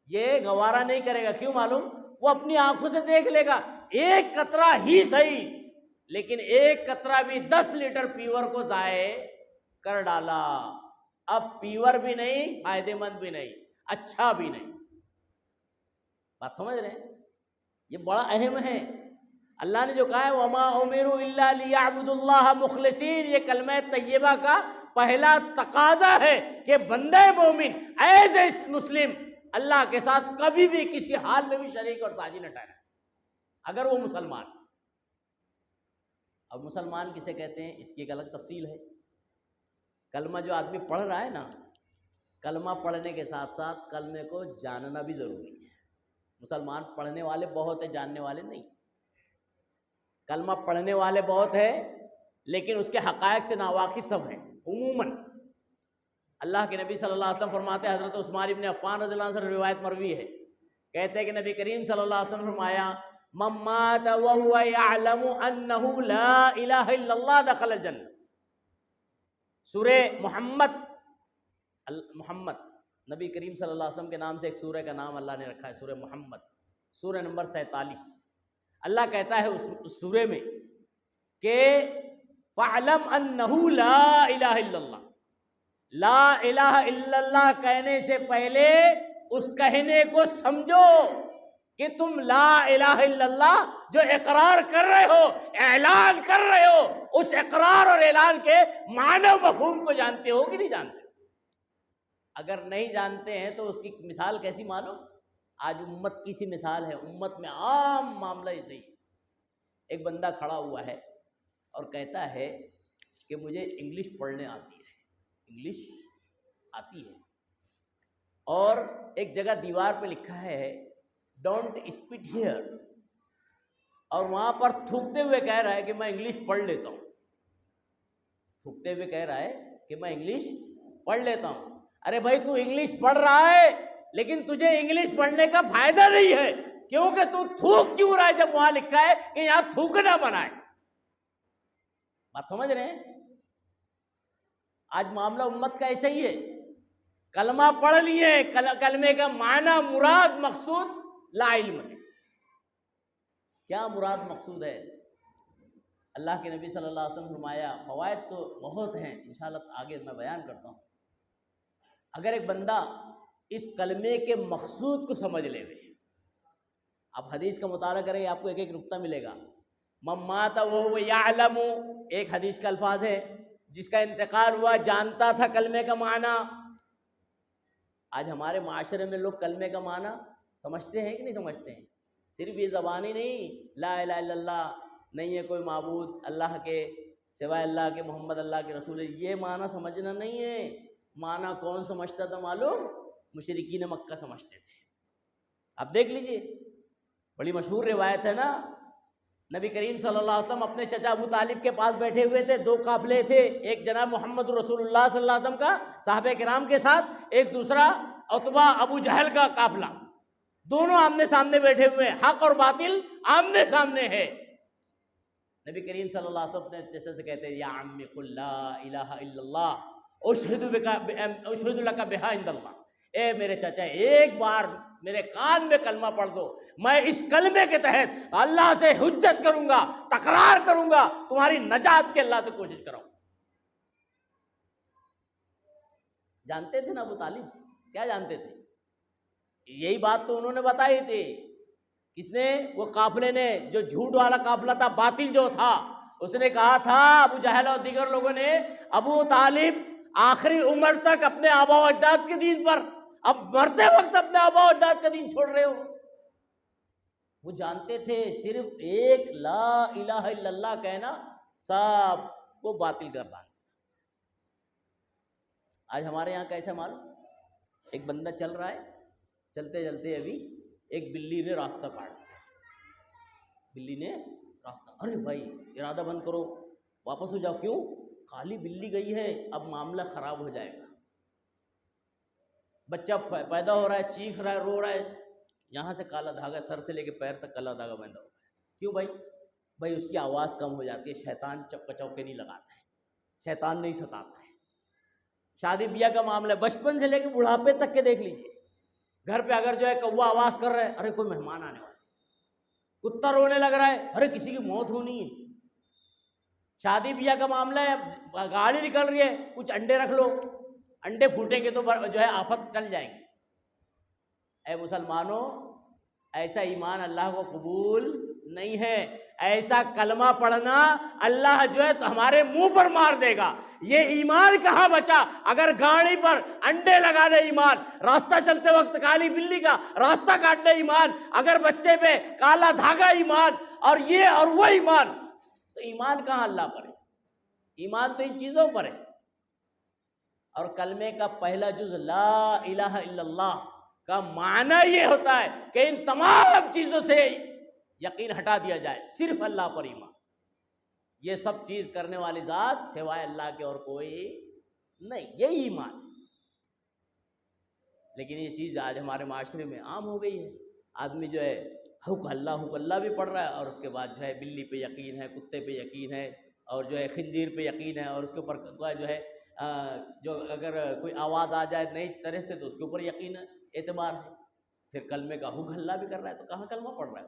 Speaker 2: یہ گوارا نہیں کرے گا۔ کیوں معلوم؟ وہ اپنی آنکھوں سے دیکھ لے گا ایک قطرہ ہی صحیح، لیکن ایک قطرہ بھی 10 لیٹر پیور کو ضائع کر ڈالا۔ اب پیور بھی نہیں، فائدے مند بھی نہیں، اچھا بھی نہیں۔ بات سمجھ رہے ہیں؟ یہ بڑا اہم ہے۔ اللہ نے جو کہا ہے وَمَا أُمِرُوا إِلَّا لِيَعْبُدُوا اللَّهَ مُخْلِصِينَ، یہ کلمہ طیبہ کا پہلا تقاضا ہے کہ بندہ مومن ایز اے مسلم اللہ کے ساتھ کبھی بھی کسی حال میں بھی شریک اور ساجی نہ ٹھہرے، اگر وہ مسلمان۔ اب مسلمان کسے کہتے ہیں، اس کی ایک الگ تفصیل ہے۔ کلمہ جو آدمی پڑھ رہا ہے نا، کلمہ پڑھنے کے ساتھ ساتھ کلمے کو جاننا بھی ضروری ہے۔ مسلمان پڑھنے والے بہت ہیں، جاننے والے نہیں۔ کلمہ پڑھنے والے بہت ہیں لیکن اس کے حقائق سے ناواقف سب ہیں۔ عموماً اللہ کے نبی صلی اللہ علیہ وسلم فرماتے ہیں، حضرت عثمان ابن عفان رضی اللہ عنہ سے روایت مروی ہے، کہتے ہیں کہ نبی کریم صلی اللہ علیہ وسلم فرمایا من مات وهو يعلم انه لا الہ الا اللہ دخل الجنہ۔ سورہ محمد نبی کریم صلی اللہ علیہ وسلم کے نام سے ایک سورہ کا نام اللہ نے رکھا ہے، سورہ محمد، سورہ نمبر 47۔ اللہ کہتا ہے اس سورہ میں کہ فَاعْلَمْ أَنَّهُ لَا إِلَهَ إِلَّا اللَّهِ، لا الہ الا اللہ کہنے سے پہلے اس کہنے کو سمجھو کہ تم لا الہ الا اللہ جو اقرار کر رہے ہو، اعلان کر رہے ہو، اس اقرار اور اعلان کے معنی و مفہوم کو جانتے ہو کہ نہیں جانتے؟ اگر نہیں جانتے ہیں تو اس کی مثال کیسی معلوم؟ آج امت کی سی مثال ہے، امت میں عام معاملہ ایسے ہی۔ ایک بندہ کھڑا ہوا ہے اور کہتا ہے کہ مجھے انگلش پڑھنے آتی ہے، انگلش آتی ہے، اور ایک جگہ دیوار پہ لکھا ہے ڈونٹ اسپٹ ہیئر، اور وہاں پر تھوکتے ہوئے کہہ رہا ہے کہ میں انگلش پڑھ لیتا ہوں، تھوکتے ہوئے کہہ رہا ہے کہ میں انگلش پڑھ لیتا ہوں۔ ارے بھائی تو انگلش پڑھ رہا ہے لیکن تجھے انگلش پڑھنے کا فائدہ نہیں ہے، کیونکہ تو تھوک کیوں رہا ہے جب وہاں لکھا ہے کہ یہاں تھوکنا منع ہے؟ بات سمجھ رہے ہیں؟ آج معاملہ امت کا ایسا ہی ہے، کلمہ پڑھ لیے، کلمے کا معنی مراد مقصود لا علم ہے۔ کیا مراد مقصود ہے؟ اللہ کے نبی صلی اللہ علیہ وسلم فرمایا، فوائد تو بہت ہیں، انشاءاللہ آگے میں بیان کرتا ہوں۔ اگر ایک بندہ اس کلمے کے مقصود کو سمجھ لے، آپ حدیث کا مطالعہ کریں آپ کو ایک ایک نقطہ ملے گا۔ من مات وهو يعلم، ایک حدیث کا الفاظ ہے، جس کا انتقال ہوا جانتا تھا کلمے کا معنی۔ آج ہمارے معاشرے میں لوگ کلمے کا معنی سمجھتے ہیں کہ نہیں سمجھتے ہیں؟ صرف یہ زبانی نہیں، لا الہ الا اللہ، نہیں ہے کوئی معبود اللہ کے سوائے اللہ کے، محمد اللہ کے رسول ہے، یہ معنی سمجھنا نہیں ہے۔ معنی کون سمجھتا تھا معلوم؟ مشرکین مکہ سمجھتے تھے۔ اب دیکھ لیجئے، بڑی مشہور روایت ہے نا، نبی کریم صلی اللہ علیہ وسلم اپنے چچا ابو طالب کے پاس بیٹھے ہوئے تھے، 2 قافلے تھے، ایک جناب محمد رسول اللہ صلی اللہ علیہ وسلم کا صحابہ کرام کے ساتھ، ایک دوسرا عتبہ ابو جہل کا قافلہ، دونوں آمنے سامنے بیٹھے ہوئے، حق اور باطل آمنے سامنے ہے۔ نبی کریم صلی اللہ علیہ وسلم جیسے سے کہتے ہیں یا عمی قل لا الہ الا اللہ اشہد لک بہا عند اللہ، اے میرے چچا ایک بار میرے کان میں کلمہ پڑھ دو، میں اس کلمے کے تحت اللہ سے حجت کروں گا، تقرار کروں گا، تمہاری نجات کے اللہ سے کوشش کراؤں۔ جانتے تھے نا ابو طالب؟ کیا جانتے تھے؟ یہی بات تو انہوں نے بتائی تھی۔ کس نے؟ وہ قافلے نے، جو جھوٹ والا قافلہ تھا، باطل جو تھا، اس نے کہا تھا ابو جہل اور دیگر لوگوں نے، ابو طالب آخری عمر تک اپنے آبا و اجداد کے دین پر، اب مرتے وقت اپنے آبا و اجداد کا دین چھوڑ رہے ہو۔ وہ جانتے تھے صرف ایک لا الہ الا اللہ کہنا سب کو باطل کر ڈالنا۔ آج ہمارے یہاں کیسا معلوم، ایک بندہ چل رہا ہے، چلتے چلتے ابھی ایک بلی نے راستہ کاٹ دیا، بلی نے راستہ، ارے بھائی ارادہ بند کرو، واپس ہو جاؤ، کیوں؟ کالی بلی گئی ہے، اب معاملہ خراب ہو جائے گا۔ بچہ پیدا ہو رہا ہے، چیخ رہا ہے، رو رہا ہے، یہاں سے کالا دھاگا، سر سے لے کے پیر تک کالا دھاگا بندھا ہوا ہے، کیوں بھائی؟ بھائی اس کی آواز کم ہو جاتی ہے، شیطان چپکا چوکے نہیں لگاتا ہے، شیطان نہیں ستاتا ہے۔ شادی بیاہ کا معاملہ ہے، بچپن سے لے کے بڑھاپے تک کے دیکھ لیجئے، گھر پہ اگر جو ہے کوا آواز کر رہا ہے، ارے کوئی مہمان آنے والا ہے، کتا رونے لگ رہا ہے، ارے کسی کی موت ہونی ہے۔ شادی بیاہ کا معاملہ ہے، گاڑی نکل رہی ہے، کچھ انڈے رکھ لو، انڈے پھوٹیں گے تو جو ہے آفت ٹل جائے گی۔ اے مسلمانوں، ایسا ایمان اللہ کو قبول نہیں ہے، ایسا کلمہ پڑھنا اللہ جو ہے تو ہمارے منہ پر مار دے گا۔ یہ ایمان کہاں بچا؟ اگر گاڑی پر انڈے لگانے ایمان، راستہ چلتے وقت کالی بلی کا راستہ کاٹنے ایمان، اگر بچے پہ کالا دھاگا ایمان، اور یہ اور وہ ایمان، تو ایمان کہاں اللہ پر ہے؟ ایمان تو ان چیزوں پر ہے۔ اور کلمے کا پہلا جز لا الہ الا اللہ کا معنی یہ ہوتا ہے کہ ان تمام چیزوں سے یقین ہٹا دیا جائے، صرف اللہ پر ایمان، یہ سب چیز کرنے والی ذات سوائے اللہ کے اور کوئی نہیں، یہی ایمان ہے۔ لیکن یہ چیز آج ہمارے معاشرے میں عام ہو گئی ہے، آدمی جو ہے حق اللہ بھی پڑھ رہا ہے، اور اس کے بعد جو ہے بلی پہ یقین ہے، کتے پہ یقین ہے، اور جو ہے خنزیر پہ یقین ہے، اور اس کے اوپر جو ہے جو اگر کوئی آواز آ جائے نئی طرح سے تو اس کے اوپر یقین اعتبار ہے۔ پھر کلمے کا حق اللہ بھی کر رہا ہے، تو کہاں کلمہ پڑھ رہا ہے؟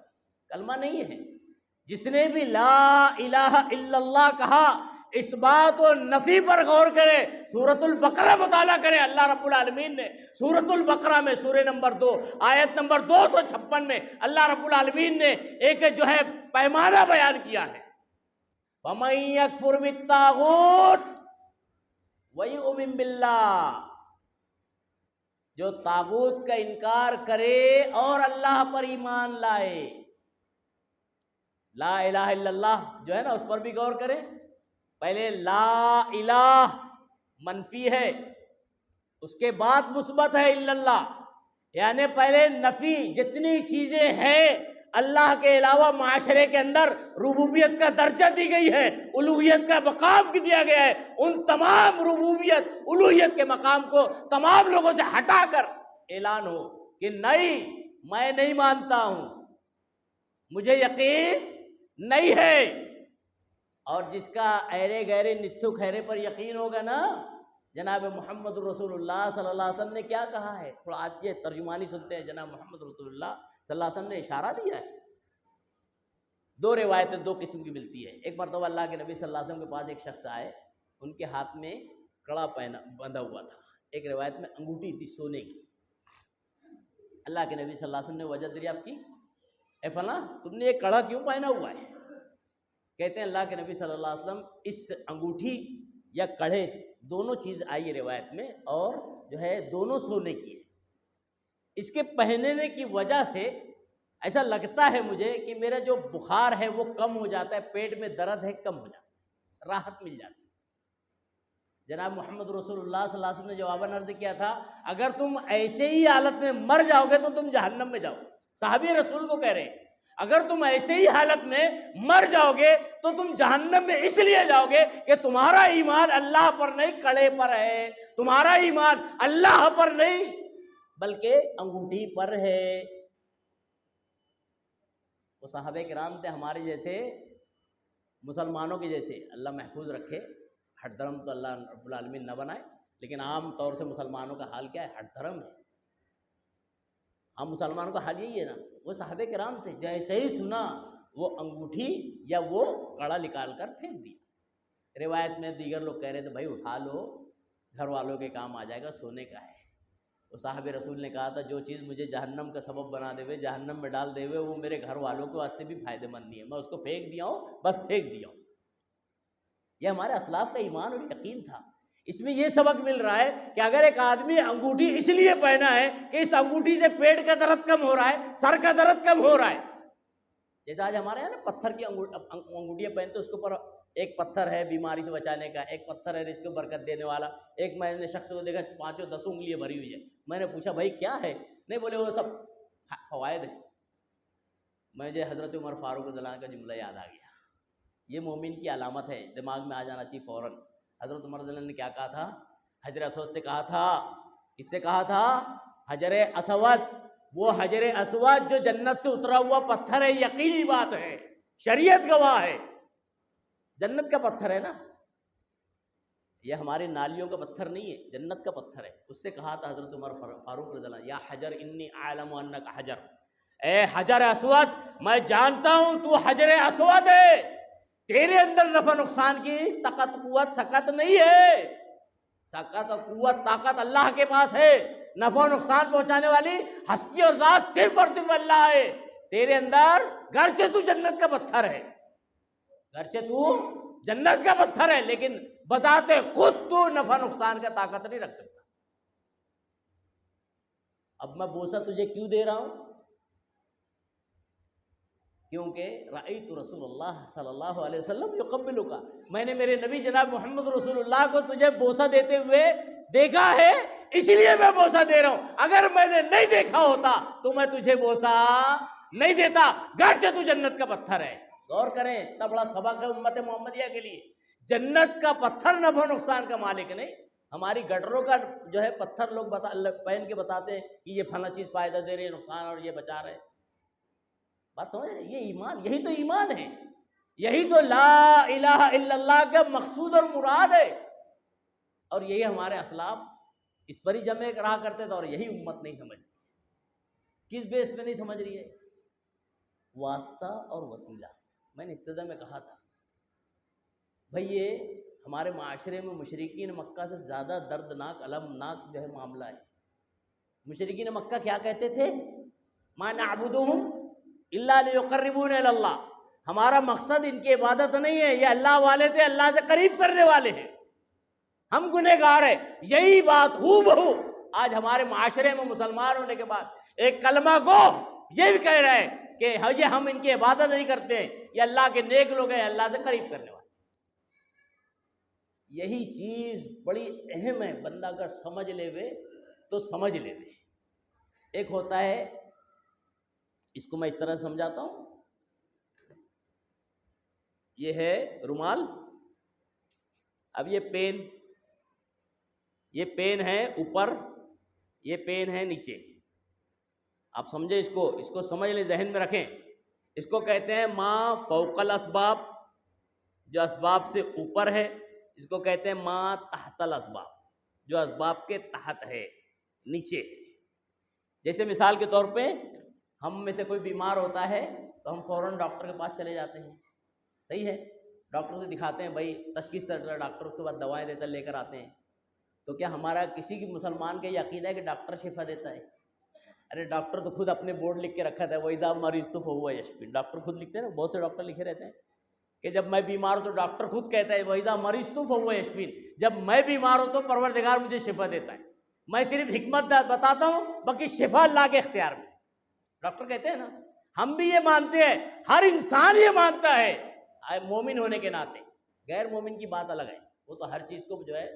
Speaker 2: کلمہ نہیں ہے۔ جس نے بھی لا الہ الا اللہ کہا، اس بات و نفی پر غور کرے، سورۃ البقرہ مطالعہ کرے۔ اللہ رب العالمین نے سورۃ البقرہ میں سورہ نمبر 2 آیت نمبر 256 میں اللہ رب العالمین نے ایک جو ہے پیمانہ بیان کیا ہے، فَمَن يَكْفُرْ بِالطَّاغُوتِ وَيُؤْمِن بِاللَّهِ، جو طاغوت کا انکار کرے اور اللہ پر ایمان لائے۔ لا الہ الا اللہ جو ہے نا، اس پر بھی غور کریں۔ پہلے لا الہ منفی ہے، اس کے بعد مثبت ہے الا اللہ، یعنی پہلے نفی، جتنی چیزیں ہیں اللہ کے علاوہ معاشرے کے اندر ربوبیت کا درجہ دی گئی ہے، الوہیت کا مقام دیا گیا ہے، ان تمام ربوبیت الوہیت کے مقام کو تمام لوگوں سے ہٹا کر اعلان ہو کہ نہیں، میں نہیں مانتا ہوں، مجھے یقین نہیں ہے۔ اور جس کا ایرے گہرے نتھو خیرے پر یقین ہوگا نا، جناب محمد رسول اللہ صلی اللہ علیہ وسلم نے کیا کہا ہے، تھوڑا آج یہ ترجمانی سنتے ہیں۔ جناب محمد رسول اللہ صلی اللہ علیہ وسلم نے اشارہ دیا ہے، دو روایتیں دو قسم کی ملتی ہے۔ ایک مرتبہ اللہ کے نبی صلی اللہ علیہ وسلم کے پاس ایک شخص آئے، ان کے ہاتھ میں کڑا بندھا ہوا تھا، ایک روایت میں انگوٹھی تھی سونے کی۔ اللہ کے نبی صلی اللہ علیہ وسلم نے وجہ دریافت کی، اے فلاں تم نے یہ کڑا کیوں پہنا ہوا ہے؟ کہتے ہیں اللہ کے نبی صلی اللہ علیہ وسلم اس انگوٹھی یا کڑھے دونوں چیز آئی ہے روایت میں، اور جو ہے دونوں سونے کی ہے، اس کے پہننے کی وجہ سے ایسا لگتا ہے مجھے کہ میرا جو بخار ہے وہ کم ہو جاتا ہے، پیٹ میں درد ہے کم ہو جاتا ہے، راحت مل جاتی ہے۔ جناب محمد رسول اللہ صلی اللہ علیہ وسلم نے جواباً عرض کیا تھا، اگر تم ایسے ہی حالت میں مر جاؤ گے تو تم جہنم میں جاؤ گے۔ صحابی رسول کو کہہ رہے ہیں اگر تم ایسے ہی حالت میں مر جاؤ گے تو تم جہنم میں اس لیے جاؤ گے کہ تمہارا ایمان اللہ پر نہیں کڑے پر ہے، تمہارا ایمان اللہ پر نہیں بلکہ انگوٹھی پر ہے۔ وہ صحابہ کرام تھے ہمارے جیسے مسلمانوں کے جیسے، اللہ محفوظ رکھے، ہٹ دھرم تو اللہ رب العالمین نہ بنائے، لیکن عام طور سے مسلمانوں کا حال کیا ہے؟ ہٹ دھرم ہے۔ ہم مسلمانوں کا حال یہی ہے نا، وہ صحابہ کرام تھے، جیسے ہی سنا وہ انگوٹھی یا وہ کڑا نکال کر پھینک دیا۔ روایت میں دیگر لوگ کہہ رہے تھے بھائی اٹھا لو، گھر والوں کے کام آ جائے گا، سونے کا ہے۔ وہ صاحب رسول نے کہا تھا جو چیز مجھے جہنم کا سبب بنا دے ہوئے، جہنم میں ڈال دے ہوئے، وہ میرے گھر والوں کے واسطے بھی فائدہ مند نہیں ہے، میں اس کو پھینک دیا ہوں، بس پھینک دیا ہوں۔ یہ ہمارے اسلاف کا ایمان اور یقین تھا۔ اس میں یہ سبق مل رہا ہے کہ اگر ایک آدمی انگوٹھی اس لیے پہنا ہے کہ اس انگوٹھی سے پیٹ کا درد کم ہو رہا ہے، سر کا درد کم ہو رہا ہے، جیسے آج ہمارے یہاں نا پتھر کی انگوٹھیاں پہنتے، اس کے اوپر ایک پتھر ہے بیماری سے بچانے کا، ایک پتھر ہے رزق کو برکت دینے والا۔ ایک میں نے شخص کو دیکھا 5-10 انگلیاں بھری ہوئی ہے، میں نے پوچھا بھائی کیا ہے؟ نہیں، بولے وہ سب فوائد ہیں۔ مجھے حضرت عمر فاروق رضی اللہ عنہ کا جملہ یاد آ گیا، یہ مومن کی علامت ہے، دماغ میں آ جانا چاہیے فوراً۔ حضرت عمر رضی اللہ عنہ نے کیا کہا تھا؟ حجر اسود سے کہا تھا، کس سے کہا تھا؟ حجر اسود، وہ حجر اسود جو جنت سے اترا ہوا پتھر ہے، یقینی بات ہے، شریعت گواہ ہے، جنت کا پتھر ہے نا، یہ ہمارے نالیوں کا پتھر نہیں ہے، جنت کا پتھر ہے۔ اس سے کہا تھا حضرت عمر فاروق رضی اللہ عنہ، یا حجر انی اعلم انک حجر، اے حجر اسود میں جانتا ہوں تو حجر اسود ہے، تیرے اندر نفع نقصان کی طاقت قوت سکت نہیں ہے، سکت اور قوت طاقت اللہ کے پاس ہے، نفع و نقصان پہنچانے والی ہستی اور ذات صرف اور صرف اللہ ہے۔ تیرے اندر گرچہ تو جنت کا پتھر ہے، گرچہ تو جنت کا پتھر ہے، لیکن بتاتے خود تو نفع نقصان کا طاقت نہیں رکھ سکتا۔ اب میں بوسہ تجھے کیوں دے رہا ہوں؟ کیونکہ رأیت رسول اللہ صلی اللہ علیہ وسلم یقبلک، میں نے میرے نبی جناب محمد رسول اللہ کو تجھے بوسہ دیتے ہوئے دیکھا ہے، اس لیے میں بوسہ دے رہا ہوں۔ اگر میں نے نہیں دیکھا ہوتا تو میں تجھے بوسہ نہیں دیتا، گرچہ تو جنت کا پتھر ہے۔ غور کریں، اتنا بڑا سبق ہے امت محمدیہ کے لیے۔ جنت کا پتھر نفع نقصان کا مالک نہیں، ہماری گٹروں کا جو ہے پتھر لوگ پہن کے بتاتے ہیں کہ یہ فلاں چیز فائدہ دے رہے ہیں، نقصان اور یہ بچا رہے ہیں۔ بات سمجھ رہے ہیں؟ یہ ایمان، یہی تو ایمان ہے، یہی تو لا الہ الا اللہ کا مقصود اور مراد ہے، اور یہی ہمارے اسلاف اس پر ہی جمع رہا کرتے تھے، اور یہی امت نہیں سمجھ، کس بیس پہ نہیں سمجھ رہی ہے؟ واسطہ اور وسیلہ۔ میں نے ابتدا میں کہا تھا بھئی یہ ہمارے معاشرے میں مشرکین مکہ سے زیادہ دردناک المناک جو ہے معاملہ ہے۔ مشرکین مکہ کیا کہتے تھے؟ ما نعبدہم الا لیقربونا الی اللہ، ہمارا مقصد ان کی عبادت نہیں ہے، یہ اللہ والے تھے، اللہ سے قریب کرنے والے ہیں، ہم گنہگار ہیں۔ یہی بات ہو بہو آج ہمارے معاشرے میں مسلمان ہونے کے بعد ایک کلمہ گو یہ بھی کہہ رہے ہیں کہ یہ ہم ان کی عبادت نہیں کرتے ہیں، یہ اللہ کے نیک لوگ ہیں، اللہ سے قریب کرنے والے۔ یہی چیز بڑی اہم ہے، بندہ اگر سمجھ لے وے تو سمجھ لے وے۔ ایک ہوتا ہے، اس کو میں اس طرح سمجھاتا ہوں، یہ ہے رومال، اب یہ پین ہے اوپر، یہ پین ہے نیچے، آپ سمجھے اس کو سمجھ لیں، ذہن میں رکھیں۔ اس کو کہتے ہیں ما فوق الاسباب، جو اسباب سے اوپر ہے، اس کو کہتے ہیں ما تحت الاسباب، جو اسباب کے تحت ہے، نیچے ہے۔ جیسے مثال کے طور پہ ہم میں سے کوئی بیمار ہوتا ہے تو ہم فوراً ڈاکٹر کے پاس چلے جاتے ہیں، صحیح ہے، ڈاکٹر سے دکھاتے ہیں، بھائی تشخیص کرتا ہے ڈاکٹر، اس کے بعد دوائیں دیتا ہے، لے کر آتے ہیں۔ تو کیا ہمارا کسی کی مسلمان کا یہ عقیدہ ہے کہ ڈاکٹر شفا دیتا ہے؟ ارے ڈاکٹر تو خود اپنے بورڈ لکھ کے رکھا تھا، وَإِذَا مَرِضْتُ فَهُوَ يَشْفِينِ، ڈاکٹر خود لکھتے ہیں نا، بہت سے ڈاکٹر لکھے رہتے ہیں کہ جب میں بیمار ہوں تو ڈاکٹر خود کہتا ہے وَإِذَا مَرِضْتُ فَهُوَ يَشْفِينِ، جب میں بیمار ہوں تو پروردگار مجھے شفا دیتا ہے، میں صرف حکمت بتاتا ہوں، باقی شفا اللہ کے اختیار میں۔ ڈاکٹر کہتے ہیں نا، ہم بھی یہ مانتے ہیں، ہر انسان یہ مانتا ہے مومن ہونے کے ناطے۔ غیر مومن کی بات الگ ہے، وہ تو ہر چیز کو جو ہے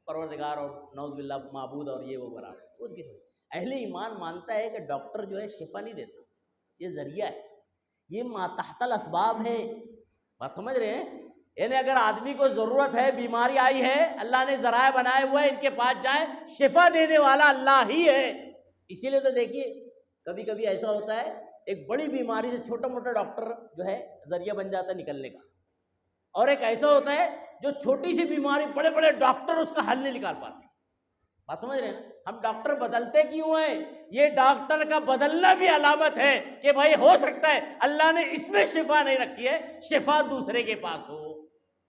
Speaker 2: پروردگار اور نعوذ باللہ معبود اور یہ وہ برابر، ان کی اہل ایمان مانتا ہے کہ ڈاکٹر جو ہے شفا نہیں دیتا، یہ ذریعہ ہے، یہ ما تحت الاسباب ہے۔ بات سمجھ رہے ہیں؟ یعنی اگر آدمی کو ضرورت ہے، بیماری آئی ہے، اللہ نے ذرائع بنائے ہوئے ان کے پاس جائیں، شفا دینے والا اللہ ہی ہے۔ اسی لیے تو دیکھیے کبھی کبھی ایسا ہوتا ہے، ایک بڑی بیماری سے چھوٹا موٹا ڈاکٹر جو ہے ذریعہ بن جاتا ہے نکلنے کا، اور ایک ایسا ہوتا ہے جو چھوٹی سی بیماری بڑے بڑے ڈاکٹر اس کا حل نہیں نکال پاتے۔ بات سمجھ رہے ہیں؟ ہم ڈاکٹر بدلتے کیوں ہیں؟ یہ ڈاکٹر کا بدلنا بھی علامت ہے کہ بھائی ہو سکتا ہے اللہ نے اس میں شفا نہیں رکھی ہے، شفا دوسرے کے پاس ہو۔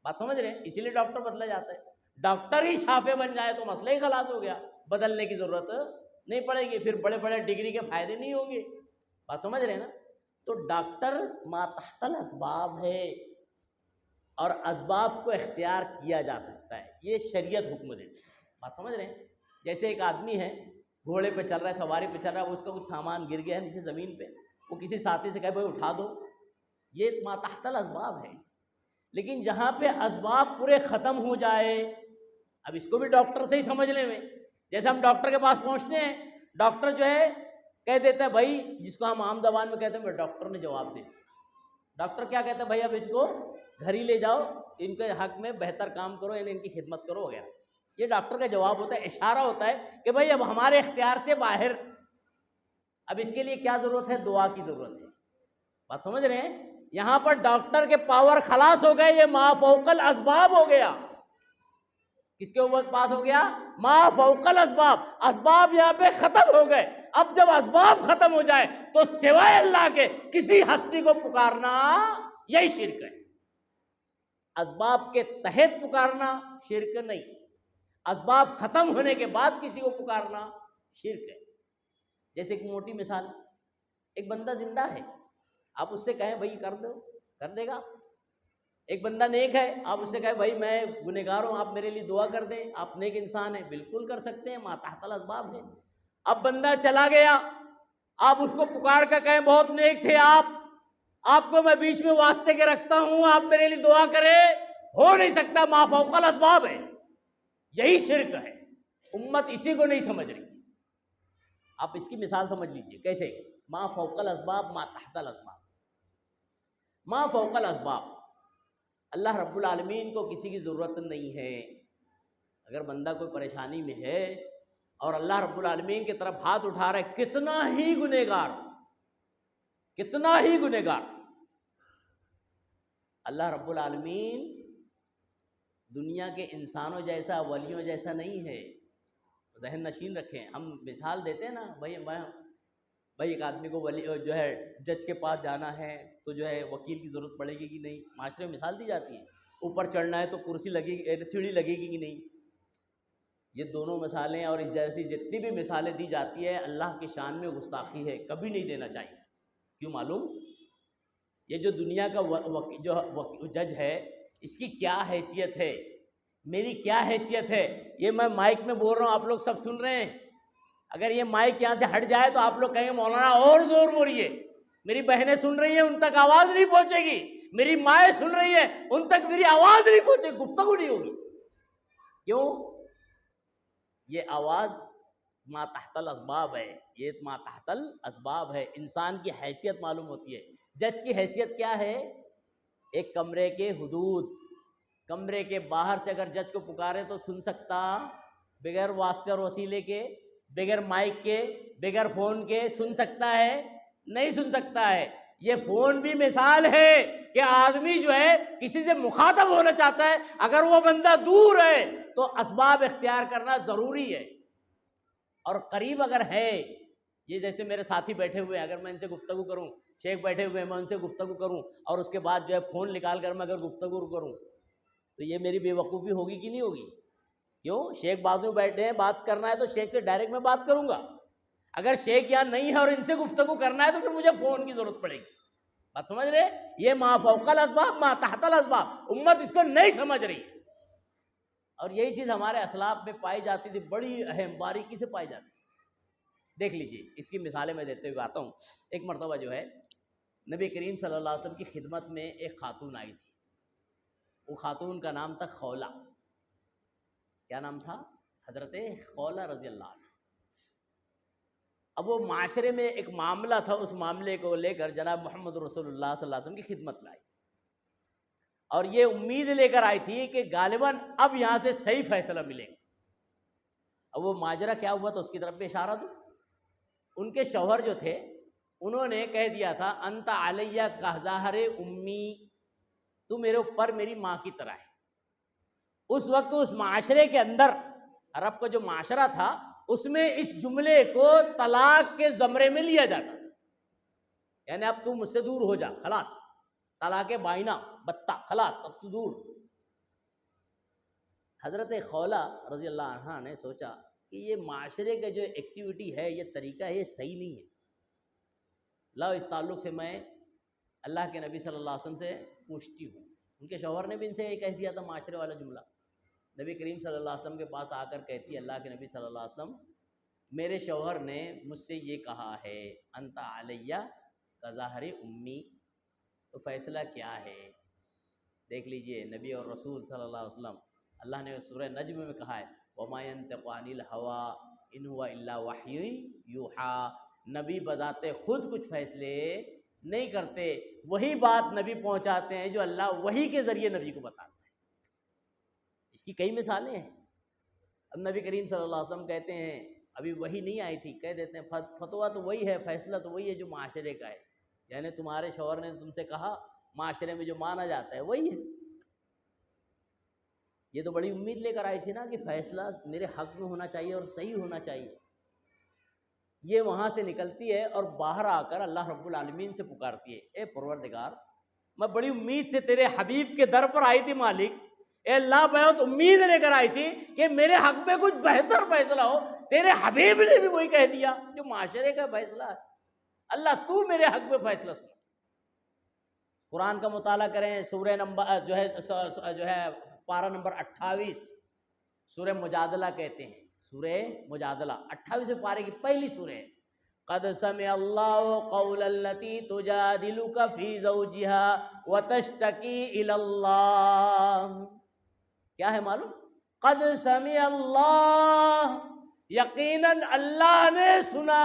Speaker 2: بات سمجھ رہے ہیں؟ اسی لیے ڈاکٹر بدلا جاتا ہے۔ ڈاکٹر ہی شافع بن جائے تو مسئلہ ہی خلاص ہو گیا، بدلنے کی ضرورت نہیں پڑے گی، پھر بڑے بڑے ڈگری کے فائدے نہیں ہوں گے۔ بات سمجھ رہے ہیں نا؟ تو ڈاکٹر ما تحت الاسباب ہے۔ اور اسباب کو اختیار کیا جا سکتا ہے، یہ شریعت حکم دیتی ہے۔ بات سمجھ رہے ہیں؟ جیسے ایک آدمی ہے، گھوڑے پہ چل رہا ہے، سواری پہ چل رہا ہے، اس کا کچھ سامان گر گیا ہے نیچے زمین پہ، وہ کسی ساتھی سے کہے بھائی اٹھا دو، یہ ما تحت الاسباب ہے۔ لیکن جہاں پہ اسباب پورے ختم ہو جائے، اب اس کو بھی ڈاکٹر سے ہی سمجھنے میں، جیسے ہم ڈاکٹر کے پاس پہنچتے ہیں، ڈاکٹر جو ہے کہہ دیتا ہے بھائی، جس کو ہم عام زبان میں کہتے ہیں ڈاکٹر نے جواب دے دیا۔ ڈاکٹر کیا کہتا ہے؟ بھائی اب ان کو گھر ہی لے جاؤ، ان کے حق میں بہتر کام کرو، یعنی ان کی خدمت کرو وغیرہ۔ یہ ڈاکٹر کا جواب ہوتا ہے، اشارہ ہوتا ہے کہ بھائی اب ہمارے اختیار سے باہر، اب اس کے لیے کیا ضرورت ہے؟ دعا کی ضرورت ہے۔ بات سمجھ رہے ہیں؟ یہاں پر ڈاکٹر کے پاور خلاص ہو گئے، یہ ما فوق الاسباب ہو گیا۔ کس کے اوپر پاس ہو گیا؟ ما فوق الاسباب، اسباب یہاں پہ ختم ہو گئے۔ اب جب اسباب ختم ہو جائے تو سوائے اللہ کے کسی ہستی کو پکارنا یہی شرک ہے۔ اسباب کے تحت پکارنا شرک نہیں، اسباب ختم ہونے کے بعد کسی کو پکارنا شرک ہے۔ جیسے ایک موٹی مثال، ایک بندہ زندہ ہے، آپ اس سے کہیں بھائی کر دو، کر دے گا۔ ایک بندہ نیک ہے، آپ اس سے کہیں بھائی میں گنہگار ہوں، آپ میرے لیے دعا کر دیں، آپ نیک انسان ہیں، بالکل کر سکتے ہیں، ما تحت الاسباب ہے۔ اب بندہ چلا گیا، آپ اس کو پکار کر کہیں بہت نیک تھے آپ کو میں بیچ میں واسطے کے رکھتا ہوں، آپ میرے لیے دعا کرے، ہو نہیں سکتا، ما فوق الاسباب ہے۔ یہی شرک ہے، امت اسی کو نہیں سمجھ رہی۔ آپ اس کی مثال سمجھ لیجئے کیسے، ما فوق الاسباب ما تحت الاسباب۔ ما فوق الاسباب، اللہ رب العالمین کو کسی کی ضرورت نہیں ہے۔ اگر بندہ کوئی پریشانی میں ہے اور اللہ رب العالمین کی طرف ہاتھ اٹھا رہا ہے، کتنا ہی گنہگار، کتنا ہی گنہگار، اللہ رب العالمین دنیا کے انسانوں جیسا، ولیوں جیسا نہیں ہے۔ ذہن نشین رکھیں، ہم مثال دیتے ہیں نا، بھائی ایک آدمی کو ولی جو ہے جج کے پاس جانا ہے تو جو ہے وکیل کی ضرورت پڑے گی کہ نہیں، معاشرے میں مثال دی جاتی ہے۔ اوپر چڑھنا ہے تو کرسی لگے گی، سیڑھی لگے گی کہ نہیں۔ یہ دونوں مثالیں اور اس جیسی جتنی بھی مثالیں دی جاتی ہے، اللہ کی شان میں گستاخی ہے، کبھی نہیں دینا چاہیے۔ کیوں معلوم؟ یہ جو دنیا کا جو جج ہے، اس کی کیا حیثیت ہے، میری کیا حیثیت ہے؟ یہ میں مائک میں بول رہا ہوں، آپ لوگ سب سن رہے ہیں، اگر یہ مائک یہاں سے ہٹ جائے تو آپ لوگ کہیں گے مولانا اور زور بولیے، میری بہنیں سن رہی ہیں ان تک آواز نہیں پہنچے گی، میری مائیں سن رہی ہیں ان تک میری آواز نہیں پہنچے گی، گفتگو نہیں ہوگی۔ کیوں؟ یہ آواز ما تحت الاسباب ہے، یہ ما تحت الاسباب ہے۔ انسان کی حیثیت معلوم ہوتی ہے۔ جج کی حیثیت کیا ہے؟ ایک کمرے کے حدود، کمرے کے باہر سے اگر جج کو پکارے تو سن سکتا، بغیر واسطے اور وسیلے کے، بغیر مائک کے، بغیر فون کے سن سکتا ہے؟ نہیں سن سکتا ہے۔ یہ فون بھی مثال ہے کہ آدمی جو ہے کسی سے مخاطب ہونا چاہتا ہے، اگر وہ بندہ دور ہے تو اسباب اختیار کرنا ضروری ہے، اور قریب اگر ہے، یہ جیسے میرے ساتھی بیٹھے ہوئے ہیں، اگر میں ان سے گفتگو کروں، شیخ بیٹھے ہوئے ہیں، میں ان سے گفتگو کروں اور اس کے بعد جو ہے فون نکال کر میں اگر گفتگو کروں تو یہ میری بے وقوفی ہوگی کہ نہیں ہوگی؟ کیوں؟ شیخ بازو بیٹھے ہیں، بات کرنا ہے تو شیخ سے ڈائریکٹ میں بات کروں گا۔ اگر شیخ یہاں نہیں ہے اور ان سے گفتگو کرنا ہے تو پھر مجھے فون کی ضرورت پڑے گی۔ بات سمجھ رہے؟ یہ ما فوق الاسباب ما تحت الاسباب، امت اس کو نہیں سمجھ رہی، اور یہی چیز ہمارے اسلاف میں پائی جاتی تھی، بڑی اہم باریکی سے پائی جاتی تھی۔ دیکھ لیجئے، اس کی مثالیں میں دیتے ہوئے آتا ہوں۔ ایک مرتبہ جو ہے نبی کریم صلی اللہ علیہ وسلم کی خدمت میں ایک خاتون آئی تھی، وہ خاتون کا نام تھا خولہ۔ کیا نام تھا؟ حضرت خولہ رضی اللہ عنہ۔ اب وہ معاشرے میں ایک معاملہ تھا، اس معاملے کو لے کر جناب محمد رسول اللہ صلی اللہ علیہ وسلم کی خدمت میں آئی، اور یہ امید لے کر آئی تھی کہ غالباً اب یہاں سے صحیح فیصلہ ملے گا۔ اب وہ ماجرا کیا ہوا تو اس کی طرف بھی اشارہ دوں۔ ان کے شوہر جو تھے انہوں نے کہہ دیا تھا انت علیہ کظہر امی، تو میرے اوپر میری ماں کی طرح ہے۔ اس وقت اس معاشرے کے اندر، عرب کا جو معاشرہ تھا، اس میں اس جملے کو طلاق کے زمرے میں لیا جاتا تھا، یعنی اب تو مجھ سے دور ہو جا، خلاص، طلاق بائنہ بتہ، خلاص اب تو دور۔ حضرت خولہ رضی اللہ عنہ نے سوچا کہ یہ معاشرے کا جو ایکٹیویٹی ہے، یہ طریقہ ہے، یہ صحیح نہیں ہے، لاؤ اس تعلق سے میں اللہ کے نبی صلی اللہ علیہ وسلم سے پوچھتی ہوں۔ ان کے شوہر نے بھی ان سے یہ کہہ دیا تھا معاشرے والا جملہ. نبی کریم صلی اللہ علیہ وسلم کے پاس آ کر کہتی ہے اللہ کے نبی صلی اللہ علیہ وسلم میرے شوہر نے مجھ سے یہ کہا ہے انت علیہ کظہر امی، تو فیصلہ کیا ہے؟ دیکھ لیجئے نبی اور رسول صلی اللہ علیہ وسلم، اللہ نے سورہ نجم میں کہا ہے وما ينطق عن الهوى ان هو الا وحی یوحی، نبی بذات خود کچھ فیصلے نہیں کرتے، وہی بات نبی پہنچاتے ہیں جو اللہ وحی کے ذریعے نبی کو بتاتا ہے. اس کی کئی مثالیں ہیں. اب نبی کریم صلی اللہ علیہ وسلم کہتے ہیں ابھی وحی نہیں آئی تھی، کہہ دیتے ہیں فتویٰ تو وہی ہے، فیصلہ تو وہی ہے جو معاشرے کا ہے، یعنی تمہارے شوہر نے تم سے کہا معاشرے میں جو مانا جاتا ہے وہی ہے. یہ تو بڑی امید لے کر آئی تھی نا کہ فیصلہ میرے حق میں ہونا چاہیے اور صحیح ہونا چاہیے. یہ وہاں سے نکلتی ہے اور باہر آ کر اللہ رب العالمین سے پکارتی ہے اے پروردگار میں بڑی امید سے تیرے حبیب کے در پر آئی تھی مالک، اے اللہ بہت امید لے کر آئی تھی کہ میرے حق میں کچھ بہتر فیصلہ ہو. تیرے حبیب نے بھی وہی کہہ دیا جو معاشرے کا فیصلہ ہے. اللہ تو میرے حق میں فیصلہ سن. قرآن کا مطالعہ کریں، سورہ نمبر جو ہے پارہ نمبر 28 سورہ مجادلہ کہتے ہیں، سورہ مجادلہ 28 پارے کی پہلی سورہ ہے. قد سمع اللہ قول التی تجادلک فی زوجہا وتشتکی الی اللہ. کیا ہے معلوم؟ قد سمع اللہ، یقیناً اللہ نے سنا.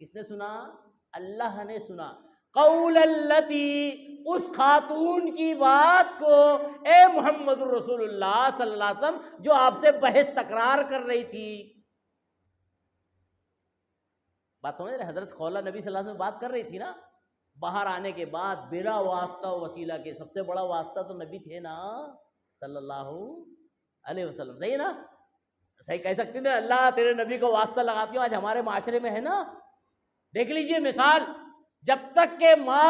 Speaker 2: کس نے سنا؟ اللہ نے سنا. قول التی، اس خاتون کی بات کو، اے محمد رسول اللہ صلی اللہ علیہ وسلم جو آپ سے بحث تکرار کر رہی تھی. بات سمجھ رہے؟ حضرت خولہ نبی صلی اللہ علیہ وسلم بات کر رہی تھی نا، باہر آنے کے بعد بلا واسطہ و وسیلہ کے، سب سے بڑا واسطہ تو نبی تھے نا صلی اللہ علیہ وسلم. صحیح ہے نا؟ صحیح کہہ سکتے ہیں اللہ تیرے نبی کو واسطہ لگاتی ہوں. آج ہمارے معاشرے میں ہے نا، دیکھ لیجئے مثال، جب تک کہ ما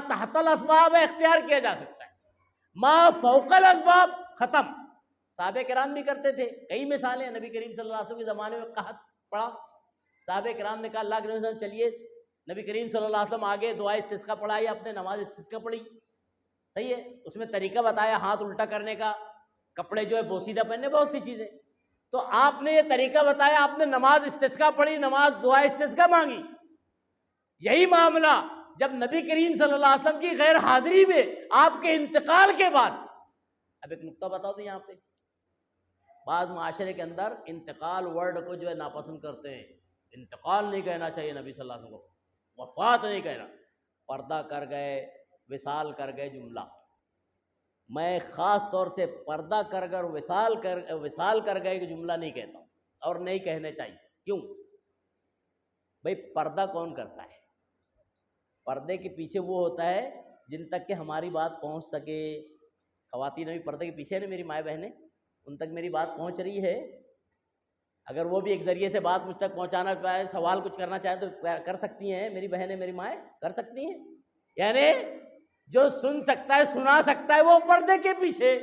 Speaker 2: تحت الاسباب اختیار کیا جا سکتا ہے، ما فوق الاسباب ختم. صحابہ کرام بھی کرتے تھے. کئی مثالیں نبی کریم صلی اللہ علیہ وسلم کے زمانے میں قحط پڑا، صحابہ کرام نے کہا اللہ کے نبی صلی اللہ علیہ وسلم چلیے. نبی کریم صلی اللہ علیہ وسلم آگے دعا استسقا پڑھائی، اپنے نماز استسقا پڑھی. صحیح ہے، اس میں طریقہ بتایا ہاتھ الٹا کرنے کا، کپڑے جو ہے بوسیدہ پہننے، بہت سی چیزیں. تو آپ نے یہ طریقہ بتایا، آپ نے نماز استسقا پڑھی، نماز دعا استسقا مانگی. یہی معاملہ جب نبی کریم صلی اللہ علیہ وسلم کی غیر حاضری میں آپ کے انتقال کے بعد، اب ایک نقطہ بتا دوں یہاں پہ، بعض معاشرے کے اندر انتقال ورڈ کو جو ہے ناپسند کرتے ہیں. انتقال نہیں کہنا چاہیے نبی صلی اللہ علیہ وسلم کو، وفات نہیں کہنا. پردہ کر گئے، وصال کر گئے جملہ. میں خاص طور سے پردہ کر کر وصال کر گئے کہ جملہ نہیں کہتا ہوں، اور نہیں کہنے چاہیے. کیوں بھائی؟ پردہ کون کرتا ہے؟ پردے کے پیچھے وہ ہوتا ہے جن تک کہ ہماری بات پہنچ سکے. خواتین بھی پردے کے پیچھے نا، میری مائیں بہنیں، ان تک میری بات پہنچ رہی ہے. اگر وہ بھی ایک ذریعے سے بات مجھ تک پہنچانا چاہے، سوال کچھ کرنا چاہیں تو کر سکتی ہیں. میری بہنیں، میری مائیں کر سکتی ہیں. یعنی جو سن سکتا ہے، سنا سکتا ہے، وہ پردے کے پیچھے.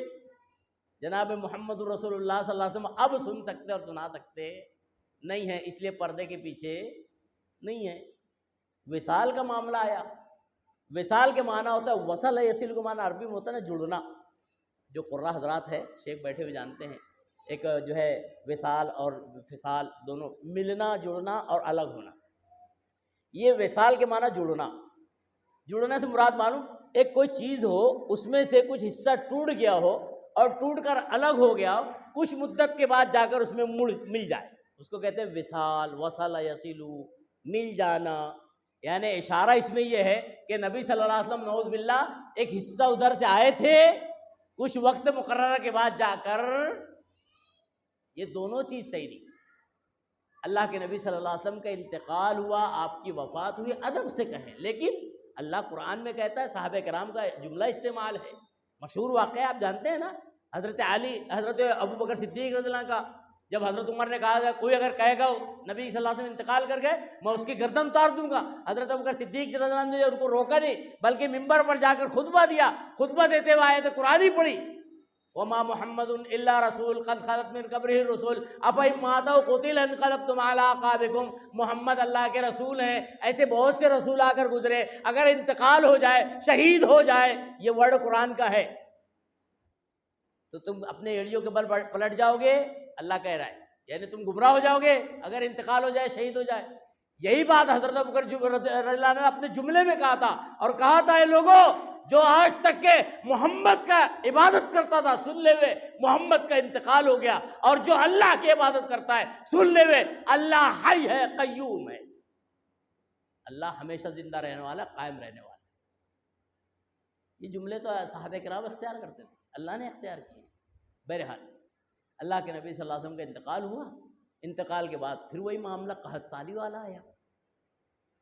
Speaker 2: جناب محمد رسول اللہ صلی اللہ علیہ وسلم اب سن سکتے اور سنا سکتے نہیں ہیں، اس لیے پردے کے پیچھے نہیں ہے. وصال کا معاملہ آیا. وصال کے معنی ہوتا ہے وصل ہے، یصل کا معنی عربی میں ہوتا ہے نا جڑنا. جو قراء حضرات ہے، شیخ بیٹھے ہوئے جانتے ہیں، ایک جو ہے وصال اور فصال دونوں، ملنا، جڑنا اور الگ ہونا. یہ وصال کے معنی جڑنا. جڑنے سے مراد معلوم، ایک کوئی چیز ہو، اس میں سے کچھ حصہ ٹوٹ گیا ہو اور ٹوٹ کر الگ ہو گیا ہو، کچھ مدت کے بعد جا کر اس میں مل جائے، اس کو کہتے ہیں وصال. وصل یصلو، مل جانا. یعنی اشارہ اس میں یہ ہے کہ نبی صلی اللہ علیہ وسلم نعوذ باللہ ایک حصہ ادھر سے آئے تھے، کچھ وقت مقررہ کے بعد جا کر یہ دونوں چیز صحیح نہیں. اللہ کے نبی صلی اللہ علیہ وسلم کا انتقال ہوا، آپ کی وفات ہوئی، ادب سے کہیں. لیکن اللہ قرآن میں کہتا ہے، صحابہ کرام کا جملہ استعمال ہے. مشہور واقعہ آپ جانتے ہیں نا، حضرت علی، حضرت ابو بکر صدیق رضی اللہ عنہ کا، جب حضرت عمر نے کہا کوئی اگر کہے گا نبی صلی اللہ علیہ وسلم انتقال کر گئے میں اس کی گردن اتار دوں گا، حضرت ابو بکر صدیق رضی اللہ عنہ نے ان کو روکا نہیں، بلکہ ممبر پر جا کر خطبہ دیا. خطبہ دیتے ہوئے آیت قرآن ہی پڑھی. وما محمد الا رسول قد خلت من قبلہ الرسل افإن مات أو قتل انقلبتم على أعقابكم. محمد اللہ کے رسول ہیں، ایسے بہت سے رسول آ کر گزرے، اگر انتقال ہو جائے، شہید ہو جائے، یہ ورڈ قرآن کا ہے، تو تم اپنے ایڑیوں کے بل پلٹ جاؤ گے. اللہ کہہ رہا ہے یعنی تم گمراہ ہو جاؤ گے اگر انتقال ہو جائے، شہید ہو جائے. یہی بات حضرت ابوبکر رضی اللہ عنہ نے اپنے جملے میں کہا تھا، اور کہا تھا اے لوگوں جو آج تک کے محمد کا عبادت کرتا تھا، سن لے ہوئے محمد کا انتقال ہو گیا، اور جو اللہ کی عبادت کرتا ہے سن لے ہوئے اللہ حی ہے، قیوم ہے. اللہ ہمیشہ زندہ رہنے والا، قائم رہنے والا. یہ جملے تو صحابہ کرام اختیار کرتے تھے، اللہ نے اختیار کیے. بہرحال اللہ کے نبی صلی اللہ علیہ وسلم کا انتقال ہوا. انتقال کے بعد پھر وہی معاملہ قحط سالی والا آیا.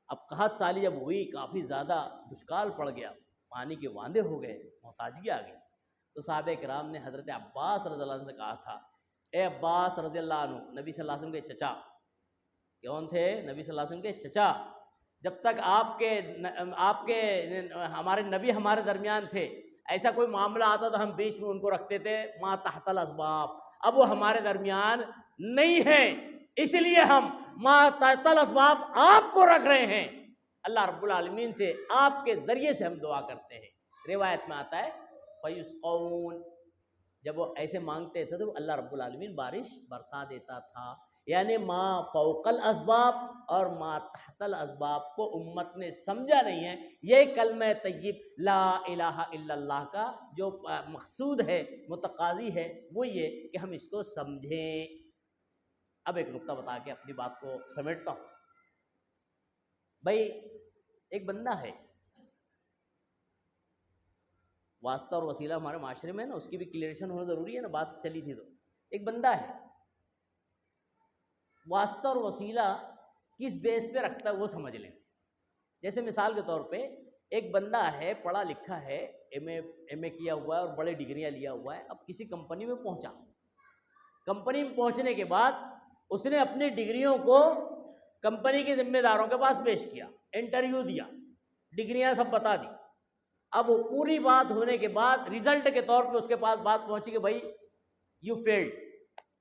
Speaker 2: اب قحط سالی جب ہوئی، کافی زیادہ دشکال پڑ گیا، پانی کے واندے ہو گئے، محتاجگی آ گئی، تو صحابہ کرام نے حضرت عباس رضی اللہ عنہ سے کہا تھا، اے عباس رضی اللہ عنہ، نبی صلی اللہ علیہ وسلم کے چچا. کون تھے؟ نبی صلی اللہ علیہ وسلم کے چچا. جب تک آپ کے ہمارے نبی ہمارے درمیان تھے، ایسا کوئی معاملہ آتا تو ہم بیچ میں ان کو رکھتے تھے ما تحت الاسباب. اب وہ ہمارے درمیان نہیں ہیں، اس لیے ہم ما تحت الاسباب آپ کو رکھ رہے ہیں. اللہ رب العالمین سے آپ کے ذریعے سے ہم دعا کرتے ہیں. روایت میں آتا ہے فیسقون، جب وہ ایسے مانگتے تھے تو اللہ رب العالمین بارش برسا دیتا تھا. یعنی ما فوق الاسباب اور ما تحت الاسباب کو امت نے سمجھا نہیں ہے. یہ کلمہ طیب لا الہ الا اللہ کا جو مقصود ہے، متقاضی ہے، وہ یہ کہ ہم اس کو سمجھیں. اب ایک نقطہ بتا کے اپنی بات کو سمیٹتا ہوں. بھائی ایک بندہ ہے، واسطہ اور وسیلہ ہمارے معاشرے میں نا، اس کی بھی کلیئریشن ہونا ضروری ہے نا، بات چلی تھی. تو ایک بندہ ہے، واسطہ اور وسیلہ کس بیس پہ رکھتا ہے وہ سمجھ لیں. جیسے مثال کے طور پہ ایک بندہ ہے، پڑھا لکھا ہے، ایم اے کیا ہوا ہے اور بڑے ڈگریاں لیا ہوا ہے. اب کسی کمپنی میں پہنچا، کمپنی میں پہنچنے کے بعد اس نے اپنی ڈگریوں کو کمپنی کے ذمہ داروں کے پاس پیش کیا، انٹرویو دیا، ڈگریاں سب بتا دی. اب وہ پوری بات ہونے کے بعد رزلٹ کے طور پہ اس کے پاس بات پہنچی کہ بھائی یو فیلڈ،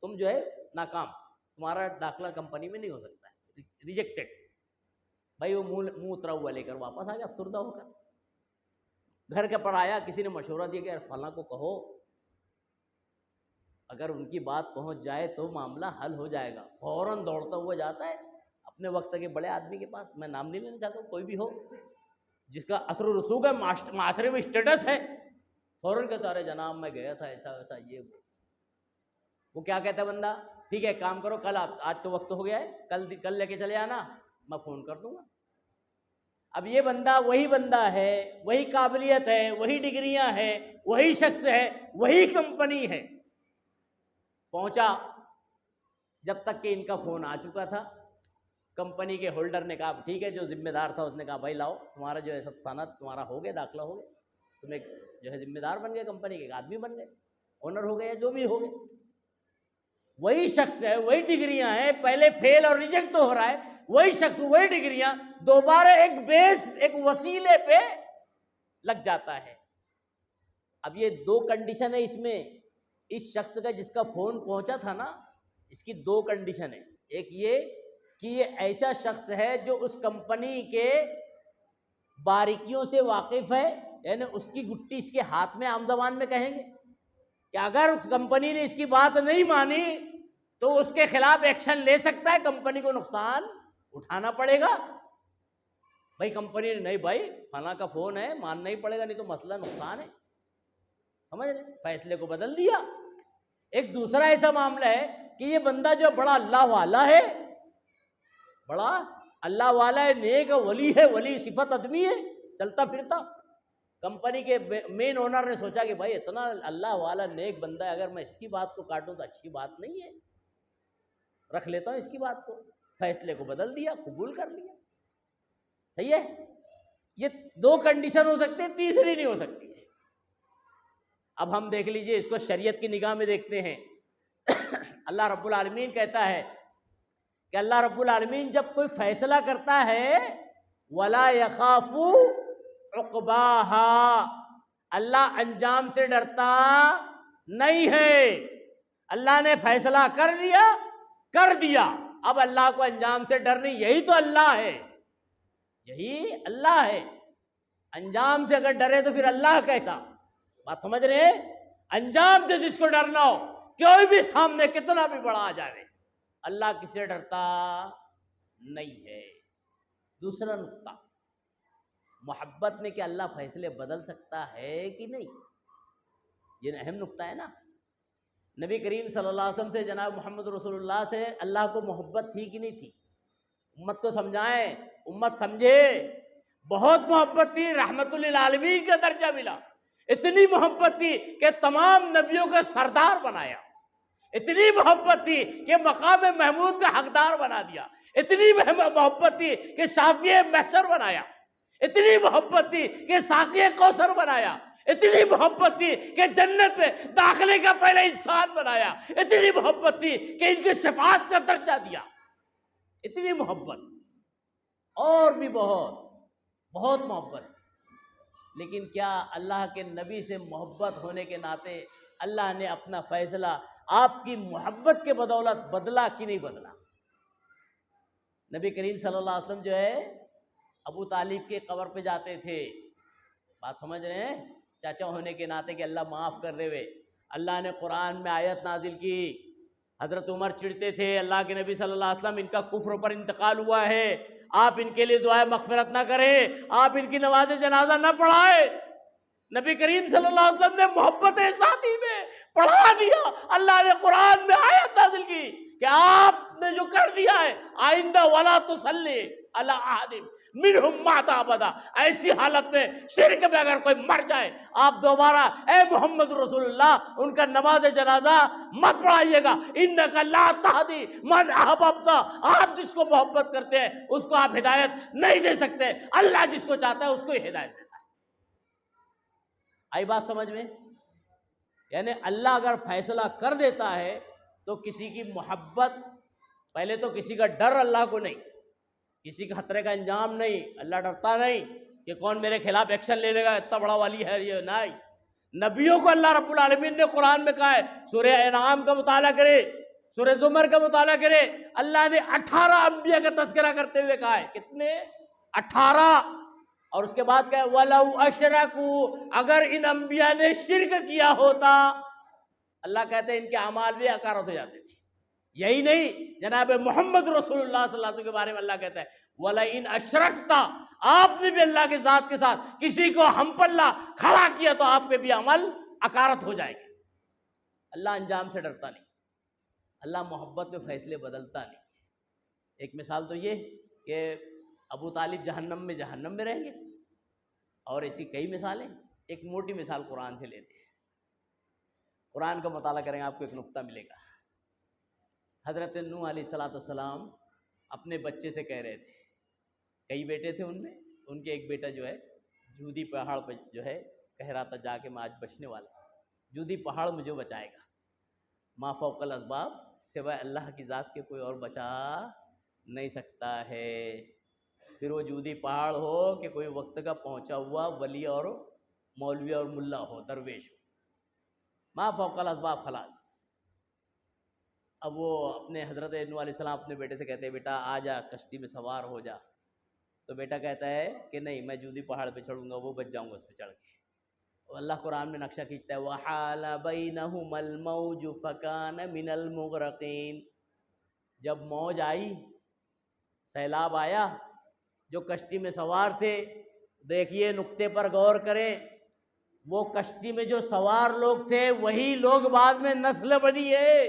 Speaker 2: تم جو ہے ناکام، تمہارا داخلہ کمپنی میں نہیں ہو سکتا ہے، ریجیکٹڈ. بھائی وہ منہ اترا ہوا لے کر واپس آ گیا افسردہ ہو کر. گھر کے پر آیا، کسی نے مشورہ دیا کہ فلاں کو کہو، اگر ان کی بات پہنچ جائے تو معاملہ حل ہو جائے گا. فوراً دوڑتا ہوا جاتا ہے اپنے وقت کے بڑے آدمی کے پاس، میں نام نہیں لینا چاہتا ہوں، کوئی بھی ہو جس کا اثر و رسوخ ہے، معاشرے میں اسٹیٹس ہے. فوراً کہتا ارے جناب میں گیا تھا ایسا ویسا یہ وہ کیا کہتا ہے بندہ؟ ٹھیک ہے کام کرو، کل آج تو وقت ہو گیا ہے، کل لے کے چلے آنا، میں فون کر دوں گا. اب یہ بندہ وہی بندہ ہے، وہی قابلیت ہے، وہی ڈگریاں ہیں، وہی شخص ہے، وہی کمپنی ہے. پہنچا، جب تک کہ ان کا فون آ چکا تھا، کمپنی کے ہولڈر نے کہا ٹھیک ہے، جو ذمہ دار تھا اس نے کہا بھائی لاؤ تمہارا جو ہے سب سند تمہارا ہو گیا، داخلہ ہو گیا، تم ایک جو ہے ذمہ دار بن گئے، کمپنی کے ایک آدمی بن گئے، اونر ہو گئے، جو بھی ہو گئے. وہی شخص ہے، وہی ڈگریاں ہیں، پہلے فیل اور ریجیکٹ ہو رہا ہے، وہی شخص وہی ڈگریاں دوبارہ ایک بیس ایک وسیلے پہ لگ جاتا ہے. اب یہ دو کنڈیشن ہے اس میں. اس شخص کا جس کا فون پہنچا تھا نا، اس کی دو کنڈیشن ہے. ایک یہ کہ یہ ایسا شخص ہے جو اس کمپنی کے باریکیوں سے واقف ہے، یعنی اس کی گٹی اس کے ہاتھ میں، عام زبان میں کہیں گے کہ اگر کمپنی نے اس کی بات نہیں مانی تو اس کے خلاف ایکشن لے سکتا ہے، کمپنی کو نقصان اٹھانا پڑے گا. بھائی کمپنی نے نہیں، بھائی فلاں کا فون ہے، ماننا ہی پڑے گا، نہیں تو مسئلہ نقصان ہے، سمجھ رہے، فیصلے کو بدل دیا. ایک دوسرا ایسا معاملہ ہے کہ یہ بندہ جو بڑا اللہ والا ہے، بڑا اللہ والا ہے، نیک ولی ہے، ولی صفت آدمی ہے، چلتا پھرتا. کمپنی کے مین اونر نے سوچا کہ بھائی اتنا اللہ والا نیک بندہ ہے، اگر میں اس کی بات کو کاٹوں تو اچھی بات نہیں ہے، رکھ لیتا ہوں اس کی بات کو. فیصلے کو بدل دیا، قبول کر لیا. صحیح ہے. یہ دو کنڈیشن ہو سکتے ہیں، تیسری نہیں ہو سکتی. اب ہم دیکھ لیجئے اس کو شریعت کی نگاہ میں دیکھتے ہیں. اللہ رب العالمین کہتا ہے کہ اللہ رب العالمین جب کوئی فیصلہ کرتا ہے وَلَا يَخَافُ عُقْبَاهَا، اللہ انجام سے ڈرتا نہیں ہے۔ اللہ نے فیصلہ کر دیا، اب اللہ کو انجام سے ڈر نہیں، یہی تو اللہ ہے، یہی اللہ ہے۔ انجام سے اگر ڈرے تو پھر اللہ کیسا؟ بات سمجھ رہے ہیں؟ انجام سے جس کو ڈرنا ہو، کوئی بھی سامنے کتنا بھی بڑا آ جائے، اللہ کسے ڈرتا نہیں ہے۔ دوسرا نقطہ، محبت میں کہ اللہ فیصلے بدل سکتا ہے کہ نہیں، یہ اہم نقطہ ہے نا۔ نبی کریم صلی اللہ علیہ وسلم سے، جناب محمد رسول اللہ سے اللہ کو محبت تھی کہ نہیں تھی؟ امت کو سمجھائیں، امت سمجھے، بہت محبت تھی، رحمت للعالمین کا درجہ ملا، اتنی محبت تھی کہ تمام نبیوں کا سردار بنایا، اتنی محبت تھی کہ مقام محمود کا حقدار بنا دیا، اتنی محبت تھی کہ شافی محشر بنایا، اتنی محبت تھی کہ ساقی کوثر بنایا، اتنی محبت تھی کہ جنت میں داخلے کا پہلے انسان بنایا، اتنی محبت تھی کہ ان کی شفاعت کا درجہ دیا، اتنی محبت، اور بھی بہت محبت۔ لیکن کیا اللہ کے نبی سے محبت ہونے کے ناطے اللہ نے اپنا فیصلہ آپ کی محبت کے بدولت بدلا کہ نہیں بدلا؟ نبی کریم صلی اللہ علیہ وسلم جو ہے ابو طالب کے قبر پہ جاتے تھے، بات سمجھ رہے ہیں، چاچا ہونے کے ناطے کہ اللہ معاف کر دے وے، اللہ نے قرآن میں آیت نازل کی، حضرت عمر چڑھتے تھے اللہ کے نبی صلی اللہ علیہ وسلم ان کا کفر پر انتقال ہوا ہے، آپ ان کے لیے دعائے مغفرت نہ کریں، آپ ان کی نماز جنازہ نہ پڑھائیں۔ نبی کریم صلی اللہ علیہ وسلم نے محبت ذاتی میں پڑھا دیا، اللہ نے قرآن میں آیت نازل کی کہ آپ نے جو کر دیا ہے آئندہ ولا تصلی علی احد منہم مات ابدا، ایسی حالت میں شرک میں اگر کوئی مر جائے آپ دوبارہ اے محمد رسول اللہ ان کا نماز جنازہ مت پڑھائیے گا، انک لا تہدی من احببت، آپ جس کو محبت کرتے ہیں اس کو آپ ہدایت نہیں دے سکتے، اللہ جس کو چاہتا ہے اس کو ہی ہدایت دیتا ہے۔ آئی بات سمجھ میں؟ یعنی اللہ اگر فیصلہ کر دیتا ہے تو کسی کی محبت، پہلے تو کسی کا ڈر اللہ کو نہیں، کسی کا خطرے کا انجام نہیں، اللہ ڈرتا نہیں کہ کون میرے خلاف ایکشن لے لے گا، اتنا بڑا والی ہے یہ، نہیں۔ نبیوں کو اللہ رب العالمین نے قرآن میں کہا ہے، سورہ انعام کا مطالعہ کرے، سورہ زمر کا مطالعہ کرے، اللہ نے 18 انبیاء کا تذکرہ کرتے ہوئے کہا ہے، کتنے؟ 18، اور اس کے بعد کہا ہے وَلَوْ أَشْرَكُوا، اگر ان انبیاء نے شرک کیا ہوتا، اللہ کہتے ہیں ان کے اعمال بھی اکارت ہو جاتے تھے۔ یہی نہیں، جناب محمد رسول اللہ صلی اللہ علیہ وسلم کے بارے میں اللہ کہتا ہے وَلَئِنْ أَشْرَكْتَ، آپ نے بھی اللہ کے ذات کے ساتھ کسی کو ہم پلہ کھڑا کیا تو آپ پہ بھی عمل اکارت ہو جائے گا۔ اللہ انجام سے ڈرتا نہیں، اللہ محبت میں فیصلے بدلتا نہیں۔ ایک مثال تو یہ کہ ابو طالب جہنم میں رہیں گے، اور ایسی کئی مثالیں۔ ایک موٹی مثال قرآن سے لیتے ہیں، قرآن کا مطالعہ کریں آپ کو ایک نقطہ ملے گا۔ حضرت نوح علیہ السلام اپنے بچے سے کہہ رہے تھے، کئی بیٹے تھے ان میں، ان کے ایک بیٹا جو ہے جودی پہاڑ پہ جو ہے کہہ رہا تھا جا کے میں آج بچنے والا، جودی پہاڑ مجھے بچائے گا، ما فوق الاسباب، سوائے اللہ کی ذات کے کوئی اور بچا نہیں سکتا ہے۔ پھر وہ جودی پہاڑ ہو کہ کوئی وقت کا پہنچا ہوا ولی اور مولوی اور ملا ہو، درویش ہو، ما فوق الاسباب خلاص۔ اب وہ اپنے حضرت نوح علیہ السلام اپنے بیٹے سے کہتے ہیں بیٹا آ جا کشتی میں سوار ہو جا، تو بیٹا کہتا ہے کہ نہیں میں جودی پہاڑ پہ چڑھوں گا، وہ بچ جاؤں گا اس پہ چڑھ کے۔ اللہ قرآن میں نقشہ کھینچتا ہے وَحَالَ بَيْنَهُمَا الْمَوْجُ فَكَانَ مِنَ الْمُغْرَقِينَ، جب موج آئی، سیلاب آیا، جو کشتی میں سوار تھے، دیکھیے نقطے پر غور کریں، وہ کشتی میں جو سوار لوگ تھے وہی لوگ بعد میں نسل بنی ہے۔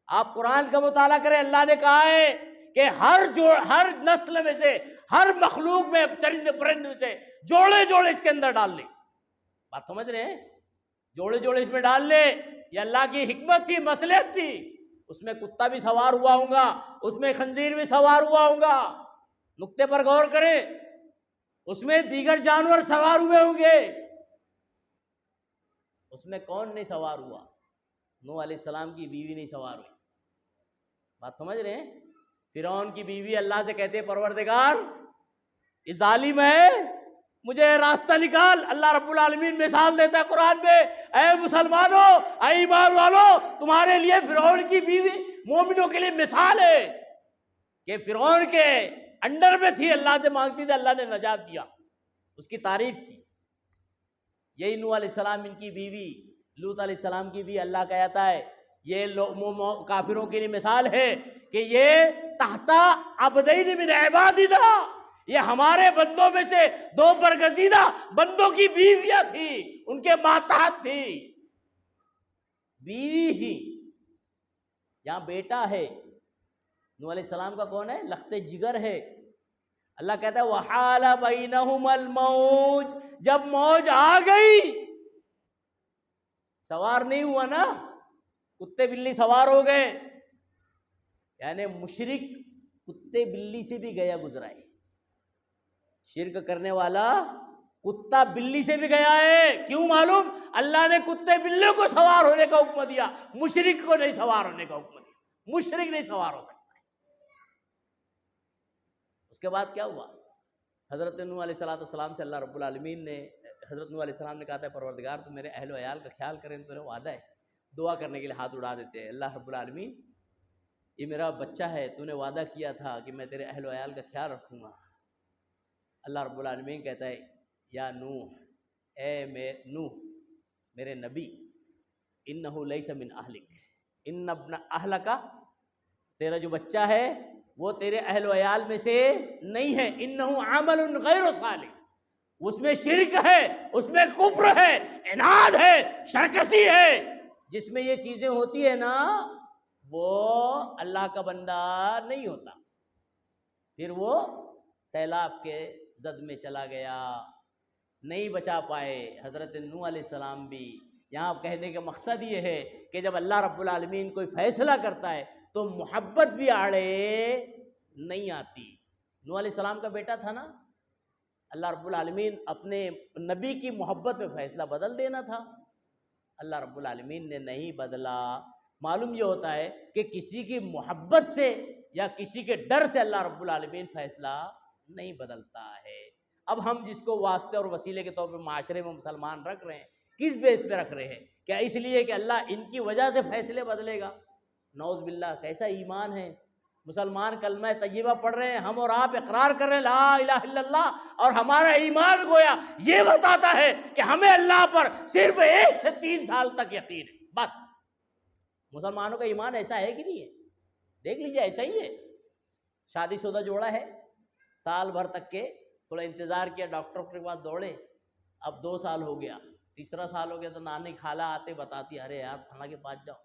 Speaker 2: آپ قرآن کا مطالعہ کریں، اللہ نے کہا ہے کہ ہر نسل میں سے، ہر مخلوق میں، چرند پرند میں سے جوڑے جوڑے اس کے اندر ڈال لیں۔ بات سمجھ رہے ہیں؟ جوڑے جوڑے اس میں ڈال لے، یہ اللہ کی حکمت تھی، مصلحت تھی۔ اس میں کتا بھی سوار ہوا ہوں گا، اس میں خنزیر بھی سوار ہوا ہوں گا، نقطے پر غور کریں، اس میں دیگر جانور سوار ہوئے ہوں گے، اس میں کون نہیں سوار ہوا؟ نوح علیہ السلام کی بیوی نہیں سوار ہوئی۔ بات سمجھ رہے ہیں؟ فرعون کی بیوی اللہ سے کہتے پروردگار یہ ظالم ہے، مجھے راستہ نکال۔ اللہ رب العالمین مثال دیتا ہے قرآن میں، اے مسلمانوں، اے ایمان والوں، تمہارے لیے فرعون کی بیوی مومنوں کے لیے مثال ہے کہ فرعون کے انڈر میں تھی، اللہ سے مانگتی تھی، اللہ نے نجات دیا، اس کی تعریف کی۔ یہی نوح علیہ السلام ان کی بیوی، لوط علیہ السلام کی بھی اللہ کہتا ہے یہ کافروں کے لیے مثال ہے کہ یہ تحت عبدین من عبادنا، یہ ہمارے بندوں میں سے دو برگزیدہ بندوں کی بیویاں تھی، ان کے ماتحت تھی، بیوی ہی۔ یہاں بیٹا ہے نوح علیہ السلام کا، کون ہے؟ لخت جگر ہے۔ اللہ کہتا ہے وحال بینہم الموج، جب موج آ گئی، سوار نہیں ہوا نا، کتے بلی سوار ہو گئے، یعنی مشرک کتے بلی سے بھی گیا گزرا ہے، شرک کرنے والا کتا بلی سے بھی گیا ہے۔ کیوں معلوم؟ اللہ نے کتے بلیوں کو سوار ہونے کا حکم دیا، مشرک کو نہیں سوار ہونے کا حکم دیا، مشرک نہیں سوار ہو سکتا ہے۔ اس کے بعد کیا ہوا؟ حضرت نوح علیہ السلام سے اللہ رب العالمین نے، حضرت نوح علیہ السلام نے کہا تھا پروردگار تو میرے اہل و عیال کا خیال کریں، تو میرا وعدہ ہے۔ دعا کرنے کے لیے ہاتھ اڑا دیتے ہیں، اللہ رب العالمین یہ میرا بچہ ہے، تو نے وعدہ کیا تھا کہ میں تیرے اہل و عیال کا خیال رکھوں گا۔ اللہ رب العالمین کہتا ہے یا نوح، اے نوح میرے نبی، انہ لیس من اہلک، ان ابن اہلک، تیرا جو بچہ ہے وہ تیرے اہل و عیال میں سے نہیں ہے، انہ عمل غیر صالح، اس میں شرک ہے، اس میں کفر ہے، عناد ہے، شرکسی ہے۔ جس میں یہ چیزیں ہوتی ہیں نا وہ اللہ کا بندہ نہیں ہوتا، پھر وہ سیلاب کے زد میں چلا گیا، نہیں بچا پائے حضرت نوح علیہ السلام بھی۔ یہاں کہنے کا مقصد یہ ہے کہ جب اللہ رب العالمین کوئی فیصلہ کرتا ہے تو محبت بھی آڑے نہیں آتی۔ نوح علیہ السلام کا بیٹا تھا نا، اللہ رب العالمین اپنے نبی کی محبت پہ فیصلہ بدل دینا تھا، اللہ رب العالمین نے نہیں بدلا۔ معلوم یہ ہوتا ہے کہ کسی کی محبت سے یا کسی کے ڈر سے اللہ رب العالمین فیصلہ نہیں بدلتا ہے۔ اب ہم جس کو واسطے اور وسیلے کے طور پہ معاشرے میں مسلمان رکھ رہے ہیں، کس بیس پہ رکھ رہے ہیں؟ کیا اس لیے کہ اللہ ان کی وجہ سے فیصلے بدلے گا؟ نعوذ باللہ، کیسا ایمان ہے! مسلمان کلمہ طیبہ پڑھ رہے ہیں، ہم اور آپ اقرار کر رہے ہیں لا الہ الا اللہ، اور ہمارا ایمان گویا یہ بتاتا ہے کہ ہمیں اللہ پر صرف 1 سے 3 سال تک یقین ہے، بس۔ مسلمانوں کا ایمان ایسا ہے کہ نہیں ہے؟ دیکھ لیجیے، ایسا ہی ہے۔ شادی شدہ جوڑا ہے، سال بھر تک کے تھوڑا انتظار کیا، ڈاکٹر کے پاس دوڑے، اب 2 سال ہو گیا، تیسرا سال ہو گیا تو نانی خالہ آتے بتاتی ارے یار فلاں کے پاس جاؤ،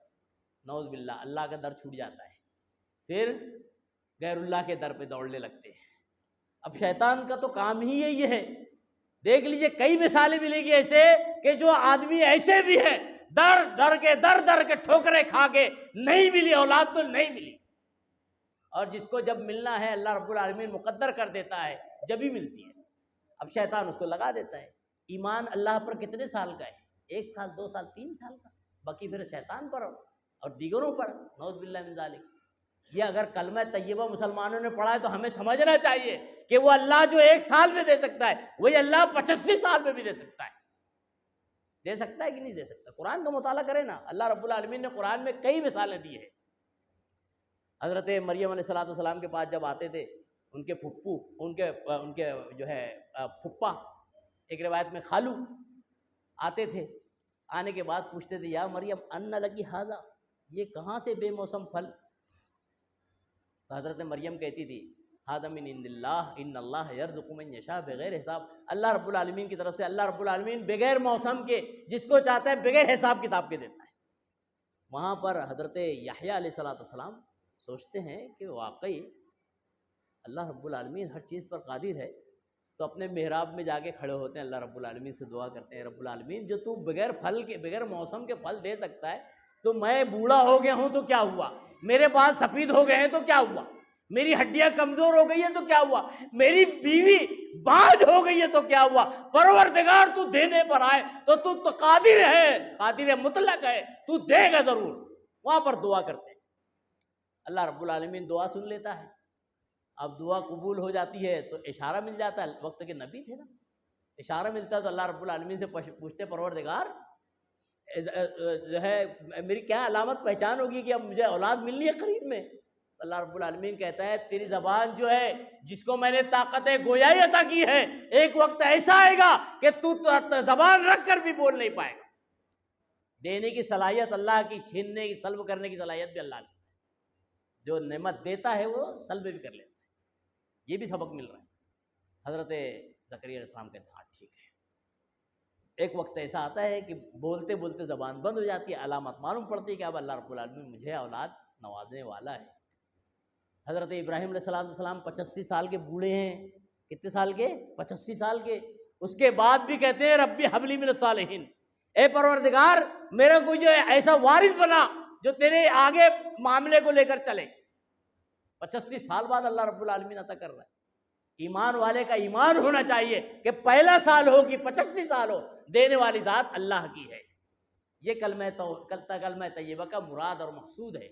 Speaker 2: نعوذ باللہ، اللہ کا در چھوٹ جاتا ہے، پھر غیر اللہ کے در پہ دوڑنے لگتے ہیں۔ اب شیطان کا تو کام ہی یہی ہے۔ دیکھ لیجئے کئی مثالیں ملے گی ایسے کہ جو آدمی ایسے بھی ہے، در کے ٹھوکریں کھا کے نہیں ملی اولاد تو نہیں ملی، اور جس کو جب ملنا ہے اللہ رب العالمین مقدر کر دیتا ہے جب ہی ملتی ہے۔ اب شیطان اس کو لگا دیتا ہے۔ ایمان اللہ پر کتنے سال کا ہے؟ 1 سال، 2 سال، 3 سال کا، باقی پھر شیطان پر اور دیگروں پر، نعوذ باللہ من ذالک۔ یہ اگر کلمہ طیبہ مسلمانوں نے پڑھا ہے تو ہمیں سمجھنا چاہیے کہ وہ اللہ جو 1 سال میں دے سکتا ہے وہی اللہ 85 سال میں بھی دے سکتا ہے۔ دے سکتا ہے کہ نہیں دے سکتا؟ قرآن کا مطالعہ کریں نا، اللہ رب العالمین نے قرآن میں کئی مثالیں دی ہیں۔ حضرت مریم علیہ السلام کے پاس جب آتے تھے ان کے پھپھو، ان کے جو ہے پھپھا، ایک روایت میں خالو آتے تھے، آنے کے بعد پوچھتے تھے یا مریم ان لکی ھذا، یہ کہاں سے بے موسم پھل؟ تو حضرت مریم کہتی تھی ھذا من عند اللہ ان اللہ یرزق من یشاء بغیر حساب، اللہ رب العالمین کی طرف سے، اللہ رب العالمین بغیر موسم کے جس کو چاہتا ہے بغیر حساب کتاب کے دیتا ہے۔ وہاں پر حضرت یحییٰ علیہ السلام سوچتے ہیں کہ واقعی اللہ رب العالمین ہر چیز پر قادر ہے، تو اپنے محراب میں جا کے کھڑے ہوتے ہیں، اللہ رب العالمین سے دعا کرتے ہیں رب العالمین جو تو بغیر پھل کے، بغیر موسم کے پھل دے سکتا ہے، تو میں بوڑھا ہو گیا ہوں تو کیا ہوا، میرے بال سفید ہو گئے ہیں تو کیا ہوا، میری ہڈیاں کمزور ہو گئی ہیں تو کیا ہوا، میری بیوی باج ہو گئی ہے تو کیا ہوا، پروردگار تو دینے پر آئے تو تو قادر ہے، قادر مطلق ہے، تو دے گا ضرور۔ وہاں پر دعا کرتے ہیں، اللہ رب العالمین دعا سن لیتا ہے۔ اب دعا قبول ہو جاتی ہے تو اشارہ مل جاتا ہے، وقت کے نبی تھے نا، اشارہ ملتا ہے تو اللہ رب العالمین سے پوچھتے پروردگار جو ہے میری کیا علامت پہچان ہوگی کہ اب مجھے اولاد ملنی ہے قریب میں؟ اللہ رب العالمین کہتا ہے تیری زبان جو ہے جس کو میں نے طاقت گویائی عطا کی ہے، ایک وقت ایسا آئے گا کہ تو زبان رکھ کر بھی بول نہیں پائے گا۔ دینے کی صلاحیت اللہ کی، چھیننے کی سلب کرنے کی صلاحیت بھی اللہ کی، جو نعمت دیتا ہے وہ سلب بھی کر لیتا ہے۔ یہ بھی سبق مل رہا ہے۔ حضرت زکریا علیہ السلام کہتے ہیں ہاں ٹھیک ہے۔ ایک وقت ایسا آتا ہے کہ بولتے بولتے زبان بند ہو جاتی ہے، علامت معلوم پڑتی ہے کہ اب اللہ رب العالمین مجھے اولاد نوازنے والا ہے۔ حضرت ابراہیم علیہ السلام 85 سال کے بوڑھے ہیں۔ کتنے سال کے؟ 85 سال کے۔ اس کے بعد بھی کہتے ہیں ربی حبلی من الصالحین، اے پروردگار میرا کوئی جو ایسا وارث بنا جو تیرے آگے معاملے کو لے کر چلے۔ 85 سال بعد اللہ رب العالمین عطا کر رہا ہے۔ ایمان والے کا ایمان ہونا چاہیے کہ پہلا سال ہو کہ 85 سال ہو، دینے والی ذات اللہ کی ہے۔ یہ کلمہ طیبہ کا مراد اور مقصود ہے۔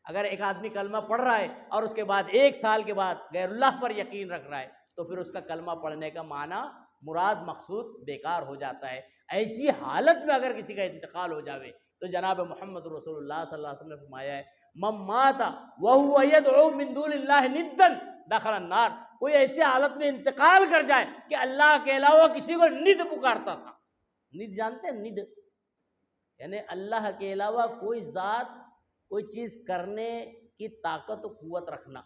Speaker 2: اگر ایک آدمی کلمہ پڑھ رہا ہے اور اس کے بعد ایک سال کے بعد غیر اللہ پر یقین رکھ رہا ہے تو پھر اس کا کلمہ پڑھنے کا معنی، مراد، مقصود بیکار ہو جاتا ہے۔ ایسی حالت میں اگر کسی کا انتقال ہو جاوے تو جناب محمد رسول اللہ صلی اللہ علیہ وسلم نے فرمایا ہے من مات وهو يدعو من دون اللہ ندا دخل النار، کوئی ایسی حالت میں انتقال کر جائے کہ اللہ کے علاوہ کسی کو ند پکارتا تھا۔ ند جانتے ہیں؟ ند یعنی اللہ کے علاوہ کوئی ذات، کوئی چیز کرنے کی طاقت و قوت رکھنا۔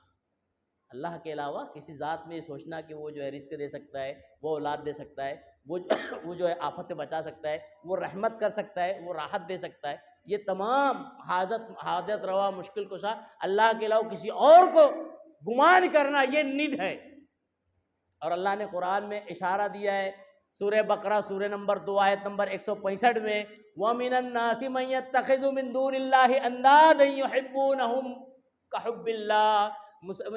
Speaker 2: اللہ کے علاوہ کسی ذات میں یہ سوچنا کہ وہ جو ہے رزق دے سکتا ہے، وہ اولاد دے سکتا ہے، وہ جو ہے آفت سے بچا سکتا ہے، وہ رحمت کر سکتا ہے، وہ راحت دے سکتا ہے، یہ تمام حاجت روا مشکل کشا اللہ کے علاوہ کسی اور کو گمان کرنا، یہ ند ہے۔ اور اللہ نے قرآن میں اشارہ دیا ہے، سورہ بقرہ سورہ نمبر 2 آیت نمبر 165 میں وَمِنَ النَّاسِ مَن يَتَّخِذُ مِن دُونِ اللَّهِ أَندَادًا يُحِبُّونَهُمْ كَحُبِّ اللَّهِ،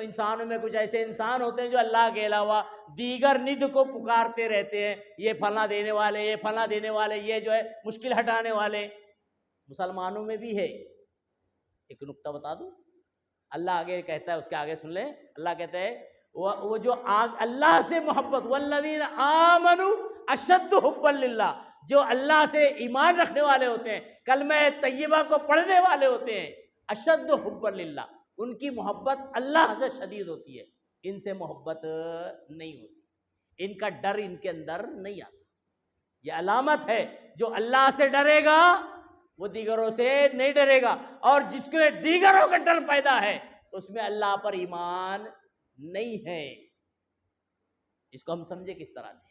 Speaker 2: انسانوں میں کچھ ایسے انسان ہوتے ہیں جو اللہ کے علاوہ دیگر ند کو پکارتے رہتے ہیں، یہ فلاں دینے والے، یہ فلاں دینے والے، یہ جو ہے مشکل ہٹانے والے۔ مسلمانوں میں بھی ہے۔ ایک نکتہ بتا دوں، اللہ آگے کہتا ہے، اس کے آگے سن لیں، اللہ کہتا ہے وہ جو اللہ سے محبت، والذین آمنوا اشد حبا للہ، جو اللہ سے ایمان رکھنے والے ہوتے ہیں، کلمہ طیبہ کو پڑھنے والے ہوتے ہیں، اشد حبا للہ، ان کی محبت اللہ سے شدید ہوتی ہے، ان سے محبت نہیں ہوتی، ان کا ڈر ان کے اندر نہیں آتا۔ یہ علامت ہے، جو اللہ سے ڈرے گا وہ دیگروں سے نہیں ڈرے گا، اور جس کو دیگروں کا ڈر پیدا ہے اس میں اللہ پر ایمان نہیں ہے۔ اس کو ہم سمجھے کس طرح سے؟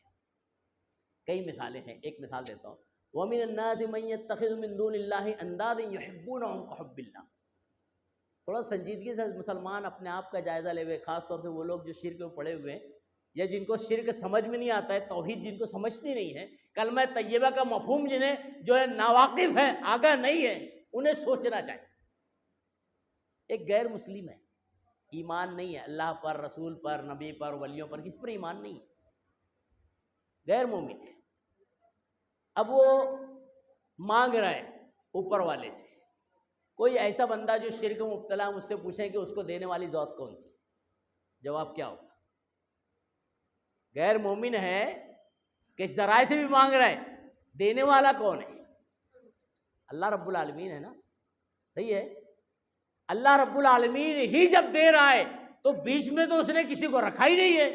Speaker 2: کئی مثالیں ہیں، ایک مثال دیتا ہوں، وَمِنَ النَّاسِ مَن يَتَّخِذُ مِن دُونِ اللَّهِ أَندَادًا يُحِبُّونَهُمْ كَحُبِّ اللَّهِ۔ تھوڑا سنجیدگی سے مسلمان اپنے آپ کا جائزہ لے ہوئے، خاص طور سے وہ لوگ جو شرک میں پڑے ہوئے ہیں یا جن کو شرک سمجھ میں نہیں آتا ہے، توحید جن کو سمجھتی نہیں ہے، کلمہ طیبہ کا مفہوم جنہیں جو ہے ناواقف ہے، آگاہ نہیں ہے، انہیں سوچنا چاہیے۔ ایک غیر مسلم ہے، ایمان نہیں ہے اللہ پر، رسول پر، نبی پر، ولیوں پر، کس پر ایمان نہیں ہے، غیر مومن ہے۔ اب وہ مانگ رہا ہے اوپر والے سے، کوئی ایسا بندہ جو شرک میں مبتلا، مجھ سے پوچھیں کہ اس کو دینے والی ذات کون سی؟ جواب کیا ہوگا؟ غیر مومن ہے، کس ذرائع سے بھی مانگ رہا ہے، دینے والا کون ہے؟ اللہ رب العالمین ہے نا، صحیح ہے؟ اللہ رب العالمین ہی جب دے رہا ہے تو بیچ میں تو اس نے کسی کو رکھا ہی نہیں ہے،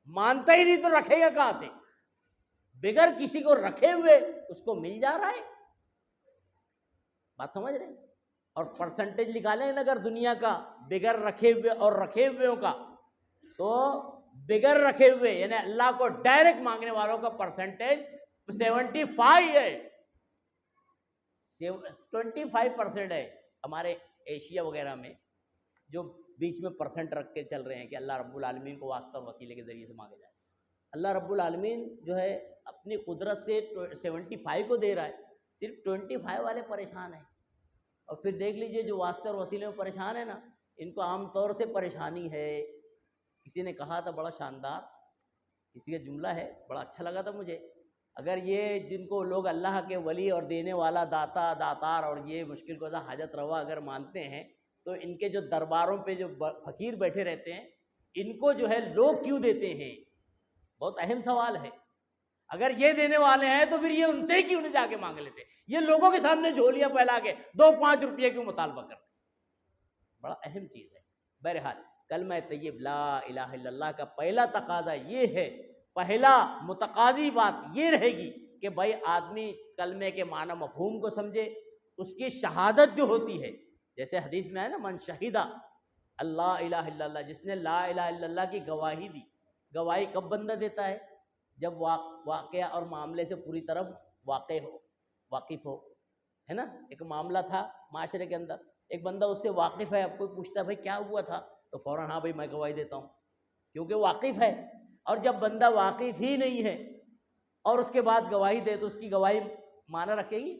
Speaker 2: مانتا ہی نہیں تو رکھے گا کہاں سے؟ بغیر کسی کو رکھے ہوئے اس کو مل جا رہا ہے۔ بات سمجھ رہے ہیں؟ اور پرسنٹیج نکالیں اگر دنیا کا بغیر رکھے ہوئے اور رکھے ہوئے کا، تو بغیر رکھے ہوئے یعنی اللہ کو ڈائریکٹ مانگنے والوں کا پرسنٹیج 75 ہے، 25% ہے ہمارے ایشیا وغیرہ میں، جو بیچ میں پرسنٹ رکھ کے چل رہے ہیں کہ اللہ رب العالمین کو واسطہ اور وسیلے کے ذریعے سے مانگے جائے۔ اللہ رب العالمین جو ہے اپنی قدرت سے 75 کو دے رہا ہے، صرف 25 والے پریشان ہیں۔ اور پھر دیکھ لیجئے جو واسطے اور وسیلے میں پریشان ہیں نا، ان کو عام طور سے پریشانی ہے۔ کسی نے کہا تھا بڑا شاندار، کسی کا جملہ ہے، بڑا اچھا لگا تھا مجھے، اگر یہ جن کو لوگ اللہ کے ولی اور دینے والا داتا، داتار اور یہ مشکل کشا حاجت روا اگر مانتے ہیں تو ان کے جو درباروں پہ جو فقیر بیٹھے رہتے ہیں، ان کو جو ہے لوگ کیوں دیتے ہیں؟ بہت اہم سوال ہے۔ اگر یہ دینے والے ہیں تو پھر یہ ان سے ہی کیوں نہیں جا کے مانگ لیتے؟ یہ لوگوں کے سامنے جھولیاں پھیلا کے 2-5 روپے کیوں مطالبہ کر رہے؟ بڑا اہم چیز ہے۔ بہرحال کلمہ طیب لا الہ الا اللہ کا پہلا تقاضا یہ ہے، پہلا متقاضی بات یہ رہے گی کہ بھائی آدمی کلمے کے معنی مفہوم کو سمجھے، اس کی شہادت جو ہوتی ہے، جیسے حدیث میں ہے نا، من شہیدہ اللہ الہ الا اللہ، جس نے لا الہ الا اللہ کی گواہی دی۔ گواہی کب بندہ دیتا ہے؟ جب واقعہ اور معاملے سے پوری طرح واقف ہو، ہے نا؟ ایک معاملہ تھا معاشرے کے اندر، ایک بندہ اس سے واقف ہے، اب کوئی پوچھتا ہے بھائی کیا ہوا تھا، تو فوراً ہاں بھائی میں گواہی دیتا ہوں، کیونکہ واقف ہے۔ اور جب بندہ واقف ہی نہیں ہے اور اس کے بعد گواہی دے تو اس کی گواہی معنی رکھے گی؟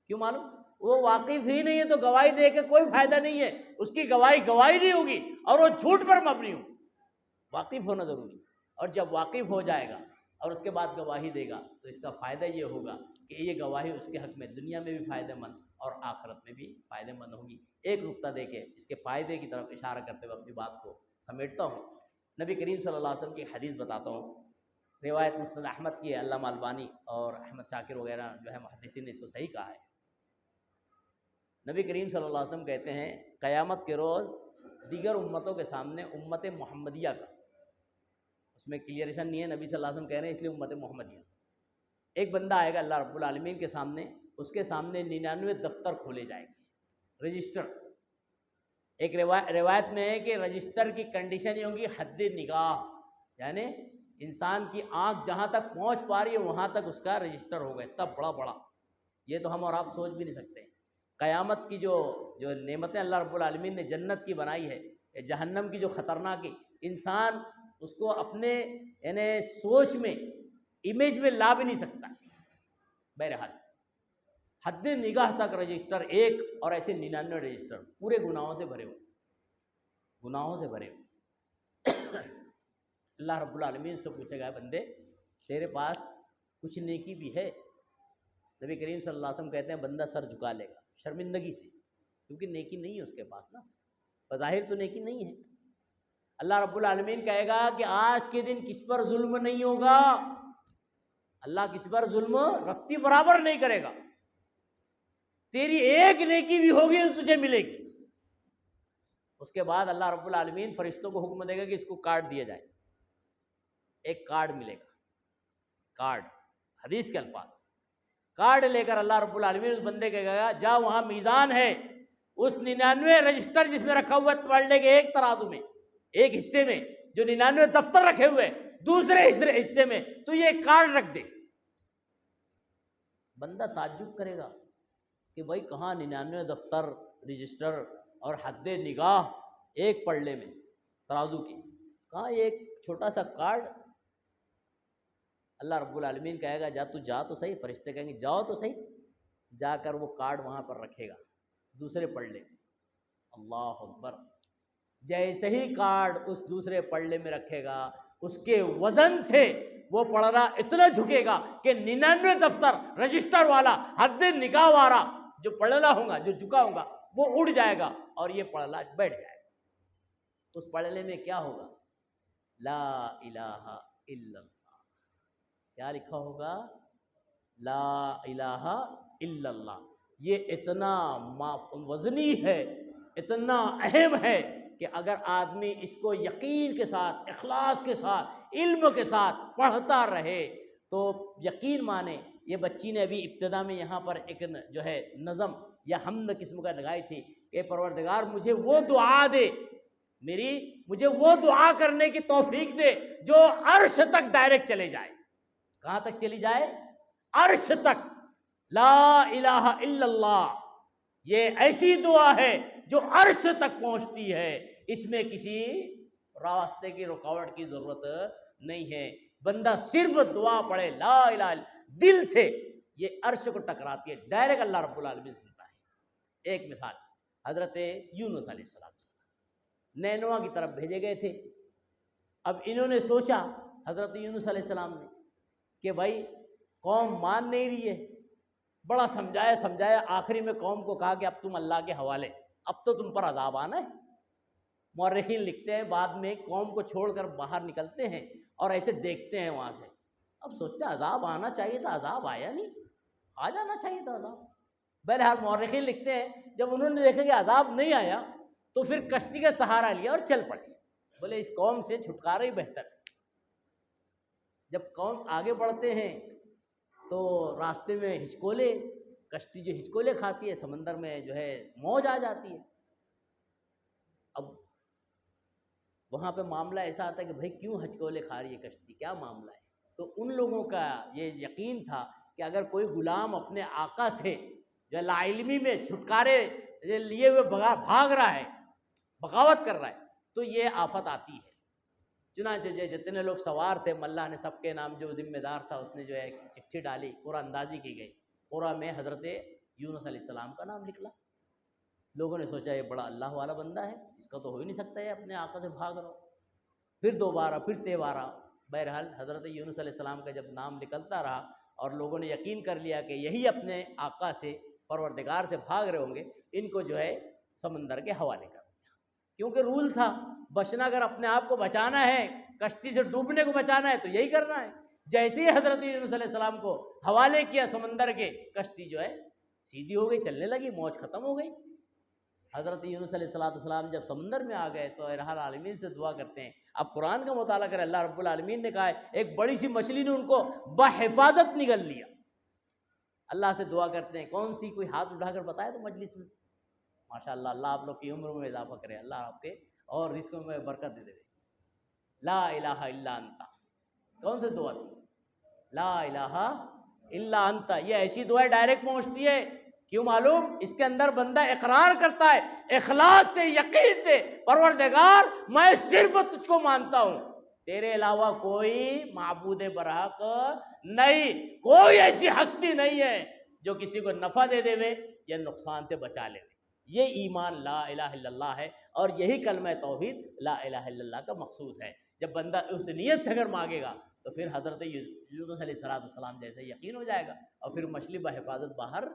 Speaker 2: کیوں معلوم؟ وہ واقف ہی نہیں ہے تو گواہی دے کے کوئی فائدہ نہیں ہے، اس کی گواہی نہیں ہوگی اور وہ جھوٹ پر مبنی ہوگی۔ واقف ہونا ضروری، اور جب واقف ہو جائے گا اور اس کے بعد گواہی دے گا تو اس کا فائدہ یہ ہوگا کہ یہ گواہی اس کے حق میں دنیا میں بھی فائدہ مند اور آخرت میں بھی فائدہ مند ہوگی۔ ایک نقطہ دے کے اس کے فائدے کی طرف اشارہ کرتے ہوئے اپنی بات کو سمیٹتا ہوں۔ نبی کریم صلی اللہ علیہ وسلم کی حدیث بتاتا ہوں، روایت مسند احمد کی ہے، علامہ البانی اور احمد شاکر وغیرہ جو ہے محدثین نے اس کو صحیح کہا ہے۔ نبی کریم صلی اللہ علیہ وسلم کہتے ہیں قیامت کے روز دیگر امتوں کے سامنے امت محمدیہ کا، اس میں کلیئریشن نہیں ہے، نبی صلی اللہ علیہ وسلم کہہ رہے ہیں اس لیے امت محمدیہ، ایک بندہ آئے گا اللہ رب العالمین کے سامنے، اس کے سامنے 99 دفتر کھولے جائیں گے، رجسٹر۔ ایک روایت میں ہے کہ رجسٹر کی کنڈیشن یہ ہوگی حد نگاہ، یعنی انسان کی آنکھ جہاں تک پہنچ پا رہی ہے وہاں تک اس کا رجسٹر ہو گئے، تب بڑا بڑا، یہ تو ہم اور آپ سوچ بھی نہیں سکتے۔ قیامت کی جو نعمتیں اللہ رب العالمین نے جنت کی بنائی ہے، جہنم کی جو خطرناک، انسان اس کو اپنے یعنی سوچ میں، امیج میں لا بھی نہیں سکتا۔ بہرحال حد نگاہ تک رجسٹر ایک، اور ایسے 99 رجسٹر پورے گناہوں سے بھرے ہوئے، گناہوں سے بھرے ہوئے۔ اللہ رب العالمین سے پوچھے گا بندے تیرے پاس کچھ نیکی بھی ہے؟ نبی کریم صلی اللہ علیہ وسلم کہتے ہیں بندہ سر جھکا لے گا شرمندگی سے، کیونکہ نیکی نہیں ہے اس کے پاس نا، بظاہر تو نیکی نہیں ہے۔ اللہ رب العالمین کہے گا کہ آج کے دن کس پر ظلم نہیں ہوگا، اللہ کس پر ظلم رتی برابر نہیں کرے گا، تیری ایک نیکی بھی ہوگی تو تجھے ملے گی۔ اس کے بعد اللہ رب العالمین فرشتوں کو حکم دے گا کہ اس کو کارڈ دیا جائے، ایک کارڈ ملے گا، کارڈ، حدیث کے الفاظ، کارڈ لے کر اللہ رب العالمین اس بندے کے گا جا وہاں میزان ہے، اس 99 رجسٹر جس میں رکھا ہوا ہے پڑھنے کے ایک ترازو میں، ایک حصے میں جو 99 دفتر رکھے ہوئے، دوسرے حصے میں تو یہ کارڈ رکھ دے۔ بندہ تعجب کرے گا کہ بھائی کہاں 99 دفتر رجسٹر اور حد نگاہ ایک پلڑے میں ترازو کی، کہاں ایک چھوٹا سا کارڈ؟ اللہ رب العالمین کہے گا جا تو صحیح، فرشتے کہیں گے جاؤ تو صحیح، جا کر وہ کارڈ وہاں پر رکھے گا دوسرے پلڑے میں۔ اللہ اکبر، جیسے ہی کارڈ اس دوسرے پلڑے میں رکھے گا اس کے وزن سے وہ پلڑا اتنا جھکے گا کہ 99 دفتر رجسٹر والا حد نگاہ والا جو پلڑا ہوگا، جو جھکا ہوگا، وہ اڑ جائے گا اور یہ پلڑا بیٹھ جائے گا۔ اس پلڑے میں کیا ہوگا؟ لا الہ الا اللہ، کیا لکھا ہوگا؟ لا الہ الا اللہ۔ یہ اتنا وزنی ہے، اتنا اہم ہے کہ اگر آدمی اس کو یقین کے ساتھ، اخلاص کے ساتھ، علم کے ساتھ پڑھتا رہے تو یقین مانے۔ یہ بچی نے ابھی ابتدا میں یہاں پر ایک جو ہے نظم یا حمد قسم کا لگائی تھی کہ پروردگار مجھے وہ دعا دے، مجھے وہ دعا کرنے کی توفیق دے جو عرش تک ڈائریکٹ چلے جائے۔ کہاں تک چلی جائے؟ عرش تک۔ لا الہ الا اللہ یہ ایسی دعا ہے جو عرش تک پہنچتی ہے، اس میں کسی راستے کی رکاوٹ کی ضرورت نہیں ہے۔ بندہ صرف دعا پڑھے لا الہ الا دل سے، یہ عرش کو ٹکراتی ہے، ڈائریکٹ اللہ رب العالمین سنتا ہے۔ ایک مثال، حضرت یونس علیہ السلام نینوا کی طرف بھیجے گئے تھے۔ اب انہوں نے سوچا، حضرت یونس علیہ السلام نے، کہ بھائی قوم مان نہیں رہی ہے، بڑا سمجھایا، آخری میں قوم کو کہا کہ اب تم اللہ کے حوالے، اب تو تم پر عذاب آنا ہے۔ مورخین لکھتے ہیں بعد میں قوم کو چھوڑ کر باہر نکلتے ہیں اور ایسے دیکھتے ہیں وہاں سے اب سوچتے ہیں عذاب آنا چاہیے تھا، عذاب آیا نہیں، آ جانا چاہیے تھا عذاب۔ بہرحال مورخین لکھتے ہیں جب انہوں نے دیکھا کہ عذاب نہیں آیا تو پھر کشتی کا سہارا لیا اور چل پڑے، بولے اس قوم سے چھٹکارا ہی بہتر ہے۔ جب قوم آگے بڑھتے ہیں تو راستے میں ہچکولے، کشتی جو ہچکولے کھاتی ہے، سمندر میں جو ہے موج آ جاتی ہے۔ اب وہاں پہ معاملہ ایسا آتا ہے کہ بھائی کیوں ہچکولے کھا رہی ہے کشتی، کیا معاملہ ہے؟ تو ان لوگوں کا یہ یقین تھا کہ اگر کوئی غلام اپنے آقا سے جو لا علمی میں چھٹکارے لیے ہوئے بھاگ رہا ہے، بغاوت کر رہا ہے، تو یہ آفت آتی ہے۔ چنانچہ جتنے لوگ سوار تھے ملا نے سب کے نام، جو ذمہ دار تھا اس نے جو ہے چٹھی ڈالی، قرعہ اندازی کی گئی، قرعہ میں حضرت یونس علیہ السلام کا نام نکلا۔ لوگوں نے سوچا یہ بڑا اللہ والا بندہ ہے، اس کا تو ہو ہی نہیں سکتا ہے اپنے آقا سے بھاگ رہا ہو۔ پھر دوبارہ، پھر تیبارہ، بہرحال حضرت یونس علیہ السلام کا جب نام نکلتا رہا اور لوگوں نے یقین کر لیا کہ یہی اپنے آقا سے، پروردگار سے بھاگ رہے ہوں گے، ان کو جو ہے سمندر کے حوالے کر دیا۔ کیونکہ رول تھا بچنا، اگر اپنے آپ کو بچانا ہے، کشتی سے ڈوبنے کو بچانا ہے تو یہی کرنا ہے۔ جیسے ہی حضرت یونس علیہ السلام کو حوالے کیا سمندر کے، کشتی جو ہے سیدھی ہو گئی، چلنے لگی، موج ختم ہو گئی۔ حضرت یونس علیہ السلام جب سمندر میں آ گئے تو الہ العالمین سے دعا کرتے ہیں۔ اب قرآن کا مطالعہ کریں، اللہ رب العالمین نے کہا ہے ایک بڑی سی مچھلی نے ان کو بحفاظت نگل لیا۔ اللہ سے دعا کرتے ہیں، کون سی؟ کوئی ہاتھ اٹھا کر بتائے تو مجلس میں۔ ماشاءاللہ، اللہ آپ لوگ کی عمر میں اضافہ کرے، اللہ آپ کے اور رزق میں برکت دے دے۔ لا الہ الا انت، کون سی دعا تھی؟ لا الہ الا انت۔ یہ ایسی دعا ڈائریکٹ پہنچتی ہے، کیوں معلوم؟ اس کے اندر بندہ اقرار کرتا ہے اخلاص سے، یقین سے، پروردگار میں صرف تجھ کو مانتا ہوں، تیرے علاوہ کوئی معبود برحق نہیں، کوئی ایسی ہستی نہیں ہے جو کسی کو نفع دے دے یا نقصان سے بچا لے۔ یہ ایمان لا الہ الا اللہ ہے، اور یہی کلمہ توحید لا الہ الا اللہ کا مقصود ہے۔ جب بندہ اس نیت سے اگر مانگے گا تو پھر حضرت یونس علیہ السلام جیسے یقین ہو جائے گا، اور پھر مچھلی بحفاظت باہر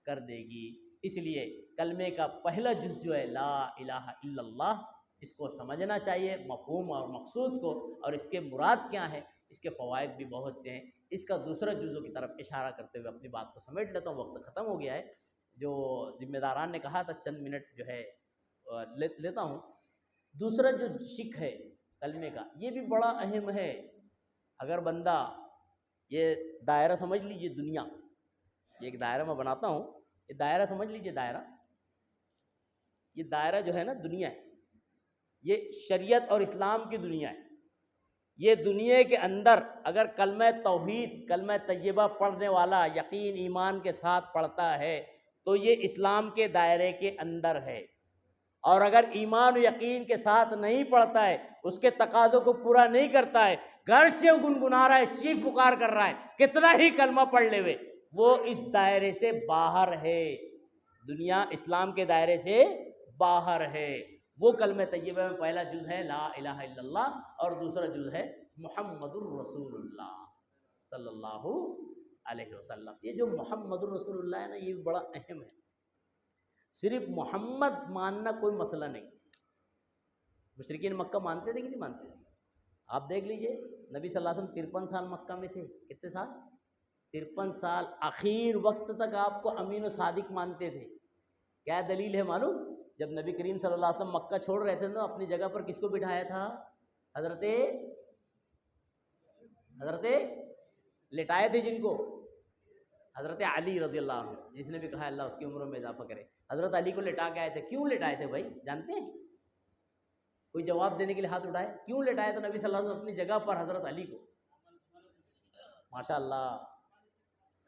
Speaker 2: کر دے گی۔ اس لیے کلمے کا پہلا جز جو ہے لا الہ الا اللہ، اس کو سمجھنا چاہیے، مفہوم اور مقصود کو، اور اس کے مراد کیا ہے، اس کے فوائد بھی بہت سے ہیں۔ اس کا دوسرا جزوں کی طرف اشارہ کرتے ہوئے اپنی بات کو سمیٹ لیتا ہوں، وقت ختم ہو گیا ہے۔ جو ذمہ داران نے کہا تھا چند منٹ جو ہے لیتا ہوں۔ دوسرا جو شق ہے کلمے کا، یہ بھی بڑا اہم ہے۔ اگر بندہ یہ دائرہ سمجھ لیجئے، دنیا، یہ ایک دائرہ میں بناتا ہوں، یہ دائرہ سمجھ لیجئے، دائرہ، یہ دائرہ جو ہے نا دنیا ہے، یہ شریعت اور اسلام کی دنیا ہے۔ یہ دنیا کے اندر اگر کلمہ توحید، کلمہ طیبہ پڑھنے والا یقین ایمان کے ساتھ پڑھتا ہے تو یہ اسلام کے دائرے کے اندر ہے، اور اگر ایمان و یقین کے ساتھ نہیں پڑھتا ہے، اس کے تقاضوں کو پورا نہیں کرتا ہے، گرچہ وہ گنگنا رہا ہے، چیخ پکار کر رہا ہے، کتنا ہی کلمہ پڑھ لے ہوئے، وہ اس دائرے سے باہر ہے۔ دنیا اسلام کے دائرے سے باہر ہے۔ وہ کلمہ طیبہ میں پہلا جز ہے لا الہ الا اللہ، اور دوسرا جز ہے محمد الرسول اللہ صلی اللہ علیہ وسلم۔ یہ جو محمد الرسول اللہ ہے نا، یہ بڑا اہم ہے۔ صرف محمد ماننا کوئی مسئلہ نہیں۔ مشرکین مکہ مانتے تھے کہ نہیں مانتے تھے؟ آپ دیکھ لیجئے، نبی صلی اللہ علیہ وسلم 53 سال مکہ میں تھے۔ کتنے سال؟ 53 سال۔ آخر وقت تک آپ کو امین و صادق مانتے تھے۔ کیا دلیل ہے معلوم؟ جب نبی کریم صلی اللہ علیہ وسلم مکہ چھوڑ رہے تھے تو اپنی جگہ پر کس کو بٹھایا تھا؟ حضرت لٹائے تھے جن کو، حضرت علی رضی اللہ عنہ، جس نے بھی کہا اللہ اس کی عمروں میں اضافہ کرے۔ حضرت علی کو لٹا کے آئے تھے۔ کیوں لٹائے تھے بھائی، جانتے ہیں؟ کوئی جواب دینے کے لیے ہاتھ اٹھائے۔ کیوں لٹائے تھے نبی صلی اللہ علیہ وسلم اپنی جگہ پر حضرت علی کو؟ ماشاءاللہ،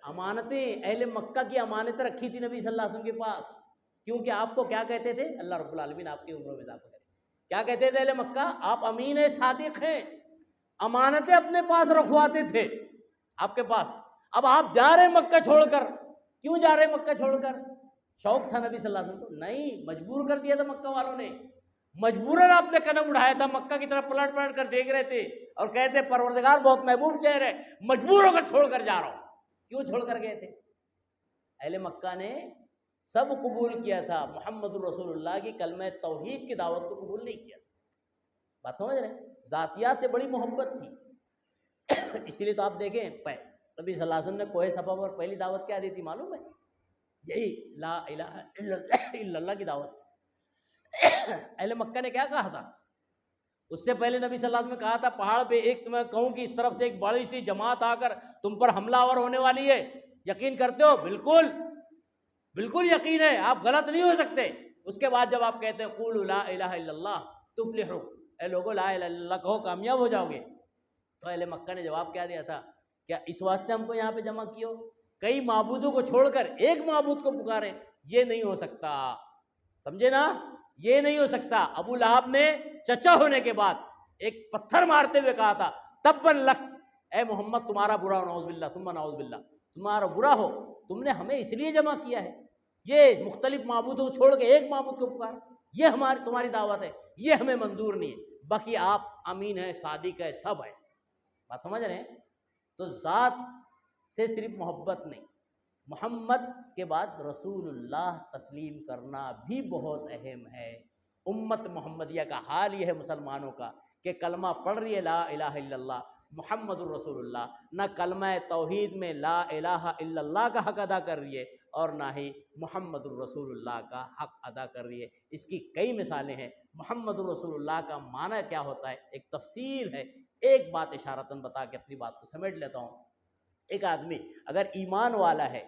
Speaker 2: امانتیں، اہل مکہ کی امانتیں رکھی تھی نبی صلی اللہ علیہ وسلم کے پاس۔ کیونکہ آپ کو کیا کہتے تھے؟ اللہ رب العالمین آپ کی عمروں میں اضافہ کرے۔ کیا کہتے تھے اہل مکہ؟ آپ امین صادق ہیں، امانتیں اپنے پاس رکھواتے تھے آپ کے پاس۔ اب آپ جا رہے ہیں مکہ چھوڑ کر، کیوں جا رہے ہیں مکہ چھوڑ کر؟ شوق تھا نبی صلی اللہ علیہ وسلم کو؟ نہیں، مجبور کر دیا تھا مکہ والوں نے، مجبوراً آپ نے قدم اٹھایا تھا، مکہ کی طرف پلٹ پلٹ کر دیکھ رہے تھے اور کہتے پروردگار بہت محبوب چہر ہے، مجبور ہو کر چھوڑ کر جا رہا ہوں۔ کیوں چھوڑ کر گئے تھے؟ اہل مکہ نے سب قبول کیا تھا، محمد الرسول اللہ کی کلمہ توحید کی دعوت کو قبول نہیں کیا تھا۔ بات سمجھ رہے ہیں؟ ذاتیات سے بڑی محبت تھی، اسی لیے تو آپ دیکھیں نبی صلی اللہ علیہ وسلم نے کوہ صفا پر پہلی دعوت کیا دی تھی معلوم ہے؟ یہی لا الہ الا اللہ کی دعوت۔ اہل مکہ نے کیا کہا تھا؟ اس سے پہلے نبی صلی اللہ علیہ وسلم نے کہا تھا پہاڑ پہ ایک تمہیں کہوں کہ اس طرف سے ایک بڑی سی جماعت آ کر تم پر حملہ آور ہونے والی ہے، یقین کرتے ہو؟ بالکل بالکل یقین ہے، آپ غلط نہیں ہو سکتے۔ اس کے بعد جب آپ کہتے ہیں قولوا لا الہ الا اللہ تفلحوا، اے لوگو لا الہ الا اللہ کہو کامیاب ہو جاؤ گے، تو اہل مکہ نے جواب کیا دیا تھا؟ کیا اس واسطے ہم کو یہاں پہ جمع کیو؟ کئی معبودوں کو چھوڑ کر ایک معبود کو پکارے؟ یہ نہیں ہو سکتا، سمجھے نا؟ یہ نہیں ہو سکتا۔ ابو لہب نے چچا ہونے کے بعد ایک پتھر مارتے ہوئے کہا تھا تبن لک، اے محمد تمہارا برا ہو، نعوذ باللہ ثم نعوذ باللہ، تمہارا برا ہو، تم نے ہمیں اس لیے جمع کیا ہے، یہ مختلف معبودوں کو چھوڑ کے ایک معبود کو پکار، یہ تمہاری دعوت ہے، یہ ہمیں منظور نہیں ہے، باقی آپ امین ہے، صادق ہے، سب ہے۔ بات سمجھ رہے ہیں؟ تو ذات سے صرف محبت نہیں، محمد کے بعد رسول اللہ تسلیم کرنا بھی بہت اہم ہے۔ امت محمدیہ کا حال یہ ہے مسلمانوں کا کہ کلمہ پڑھ رہی ہے لا الہ الا اللہ محمد الرسول اللہ، نہ کلمہ توحید میں لا الہ الا اللہ کا حق ادا کر رہی ہے اور نہ ہی محمد الرسول اللہ کا حق ادا کر رہی ہے۔ اس کی کئی مثالیں ہیں۔ محمد الرسول اللہ کا معنی کیا ہوتا ہے، ایک تفسیر ہے۔ ایک بات اشارتاً بتا کے اپنی بات کو سمیٹ لیتا ہوں۔ ایک آدمی اگر ایمان والا ہے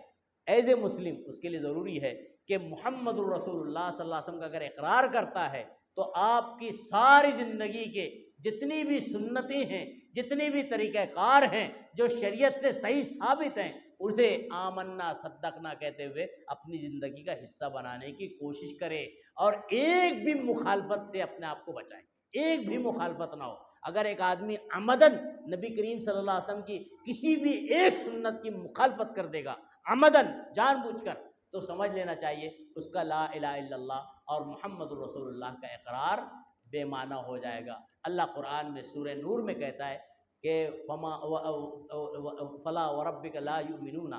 Speaker 2: ایز اے مسلم، اس کے لیے ضروری ہے کہ محمد الرسول اللہ صلی اللہ علیہ وسلم کا اگر اقرار کرتا ہے تو آپ کی ساری زندگی کے جتنی بھی سنتیں ہیں، جتنی بھی طریقہ کار ہیں جو شریعت سے صحیح ثابت ہیں، اسے آمنا صدقنا کہتے ہوئے اپنی زندگی کا حصہ بنانے کی کوشش کرے اور ایک بھی مخالفت سے اپنے آپ کو بچائے، ایک بھی مخالفت نہ ہو۔ اگر ایک آدمی عمدن نبی کریم صلی اللہ علیہ وسلم کی کسی بھی ایک سنت کی مخالفت کر دے گا، عمدن جان بوجھ کر، تو سمجھ لینا چاہیے اس کا لا الہ الا اللہ اور محمد الرسول اللہ کا اقرار بے معنی ہو جائے گا۔ اللہ قرآن میں سورہ نور میں کہتا ہے کہ فلا وربک لا یؤمنون،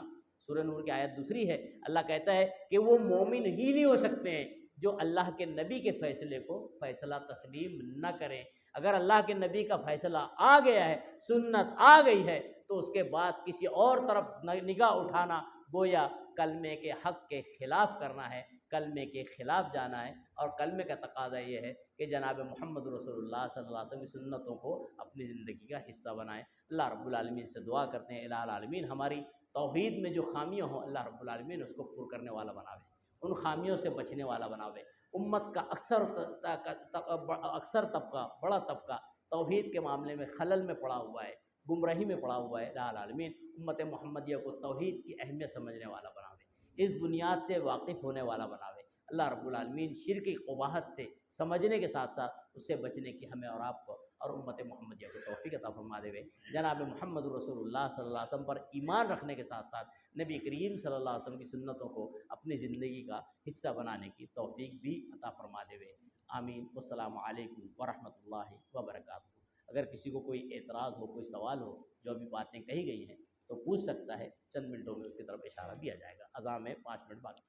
Speaker 2: سورہ نور کی آیت دوسری ہے۔ اللہ کہتا ہے کہ وہ مومن ہی نہیں ہو سکتے ہیں جو اللہ کے نبی کے فیصلے کو فیصلہ تسلیم نہ کریں۔ اگر اللہ کے نبی کا فیصلہ آ گیا ہے، سنت آ گئی ہے، تو اس کے بعد کسی اور طرف نگاہ اٹھانا گویا کلمے کے حق کے خلاف کرنا ہے، کلمے کے خلاف جانا ہے۔ اور کلمے کا تقاضا یہ ہے کہ جناب محمد رسول اللہ صلی اللہ علیہ وسلم کی سنتوں کو اپنی زندگی کا حصہ بنائیں۔ اللہ رب العالمین سے دعا کرتے ہیں الہ العالمین ہماری توحید میں جو خامیاں ہوں اللہ رب العالمین اس کو پر کرنے والا بناوے، ان خامیوں سے بچنے والا بناوے۔ امت کا اکثر طبقہ، بڑا طبقہ توحید کے معاملے میں خلل میں پڑا ہوا ہے، گمراہی میں پڑا ہوا ہے۔ الہ العالمین امت محمدیہ کو توحید کی اہمیت سمجھنے والا بناوے، اس بنیاد سے واقف ہونے والا بناوے۔ اللہ رب العالمین شرک کی قباحت سے سمجھنے کے ساتھ ساتھ اس سے بچنے کی ہمیں اور آپ کو اور امت محمدیہ کو توفیق عطا فرما دے۔ جناب محمد رسول اللہ صلی اللہ علیہ وسلم پر ایمان رکھنے کے ساتھ ساتھ نبی کریم صلی اللہ علیہ وسلم کی سنتوں کو اپنی زندگی کا حصہ بنانے کی توفیق بھی عطا فرما دے۔ آمین۔ والسلام علیکم ورحمۃ اللہ وبرکاتہ۔ اگر کسی کو کوئی اعتراض ہو، کوئی سوال ہو، جو ابھی باتیں کہی گئی ہیں تو پوچھ سکتا ہے، چند منٹوں میں اس کی طرف اشارہ دیا جائے گا۔ اذان میں 5 منٹ باقی۔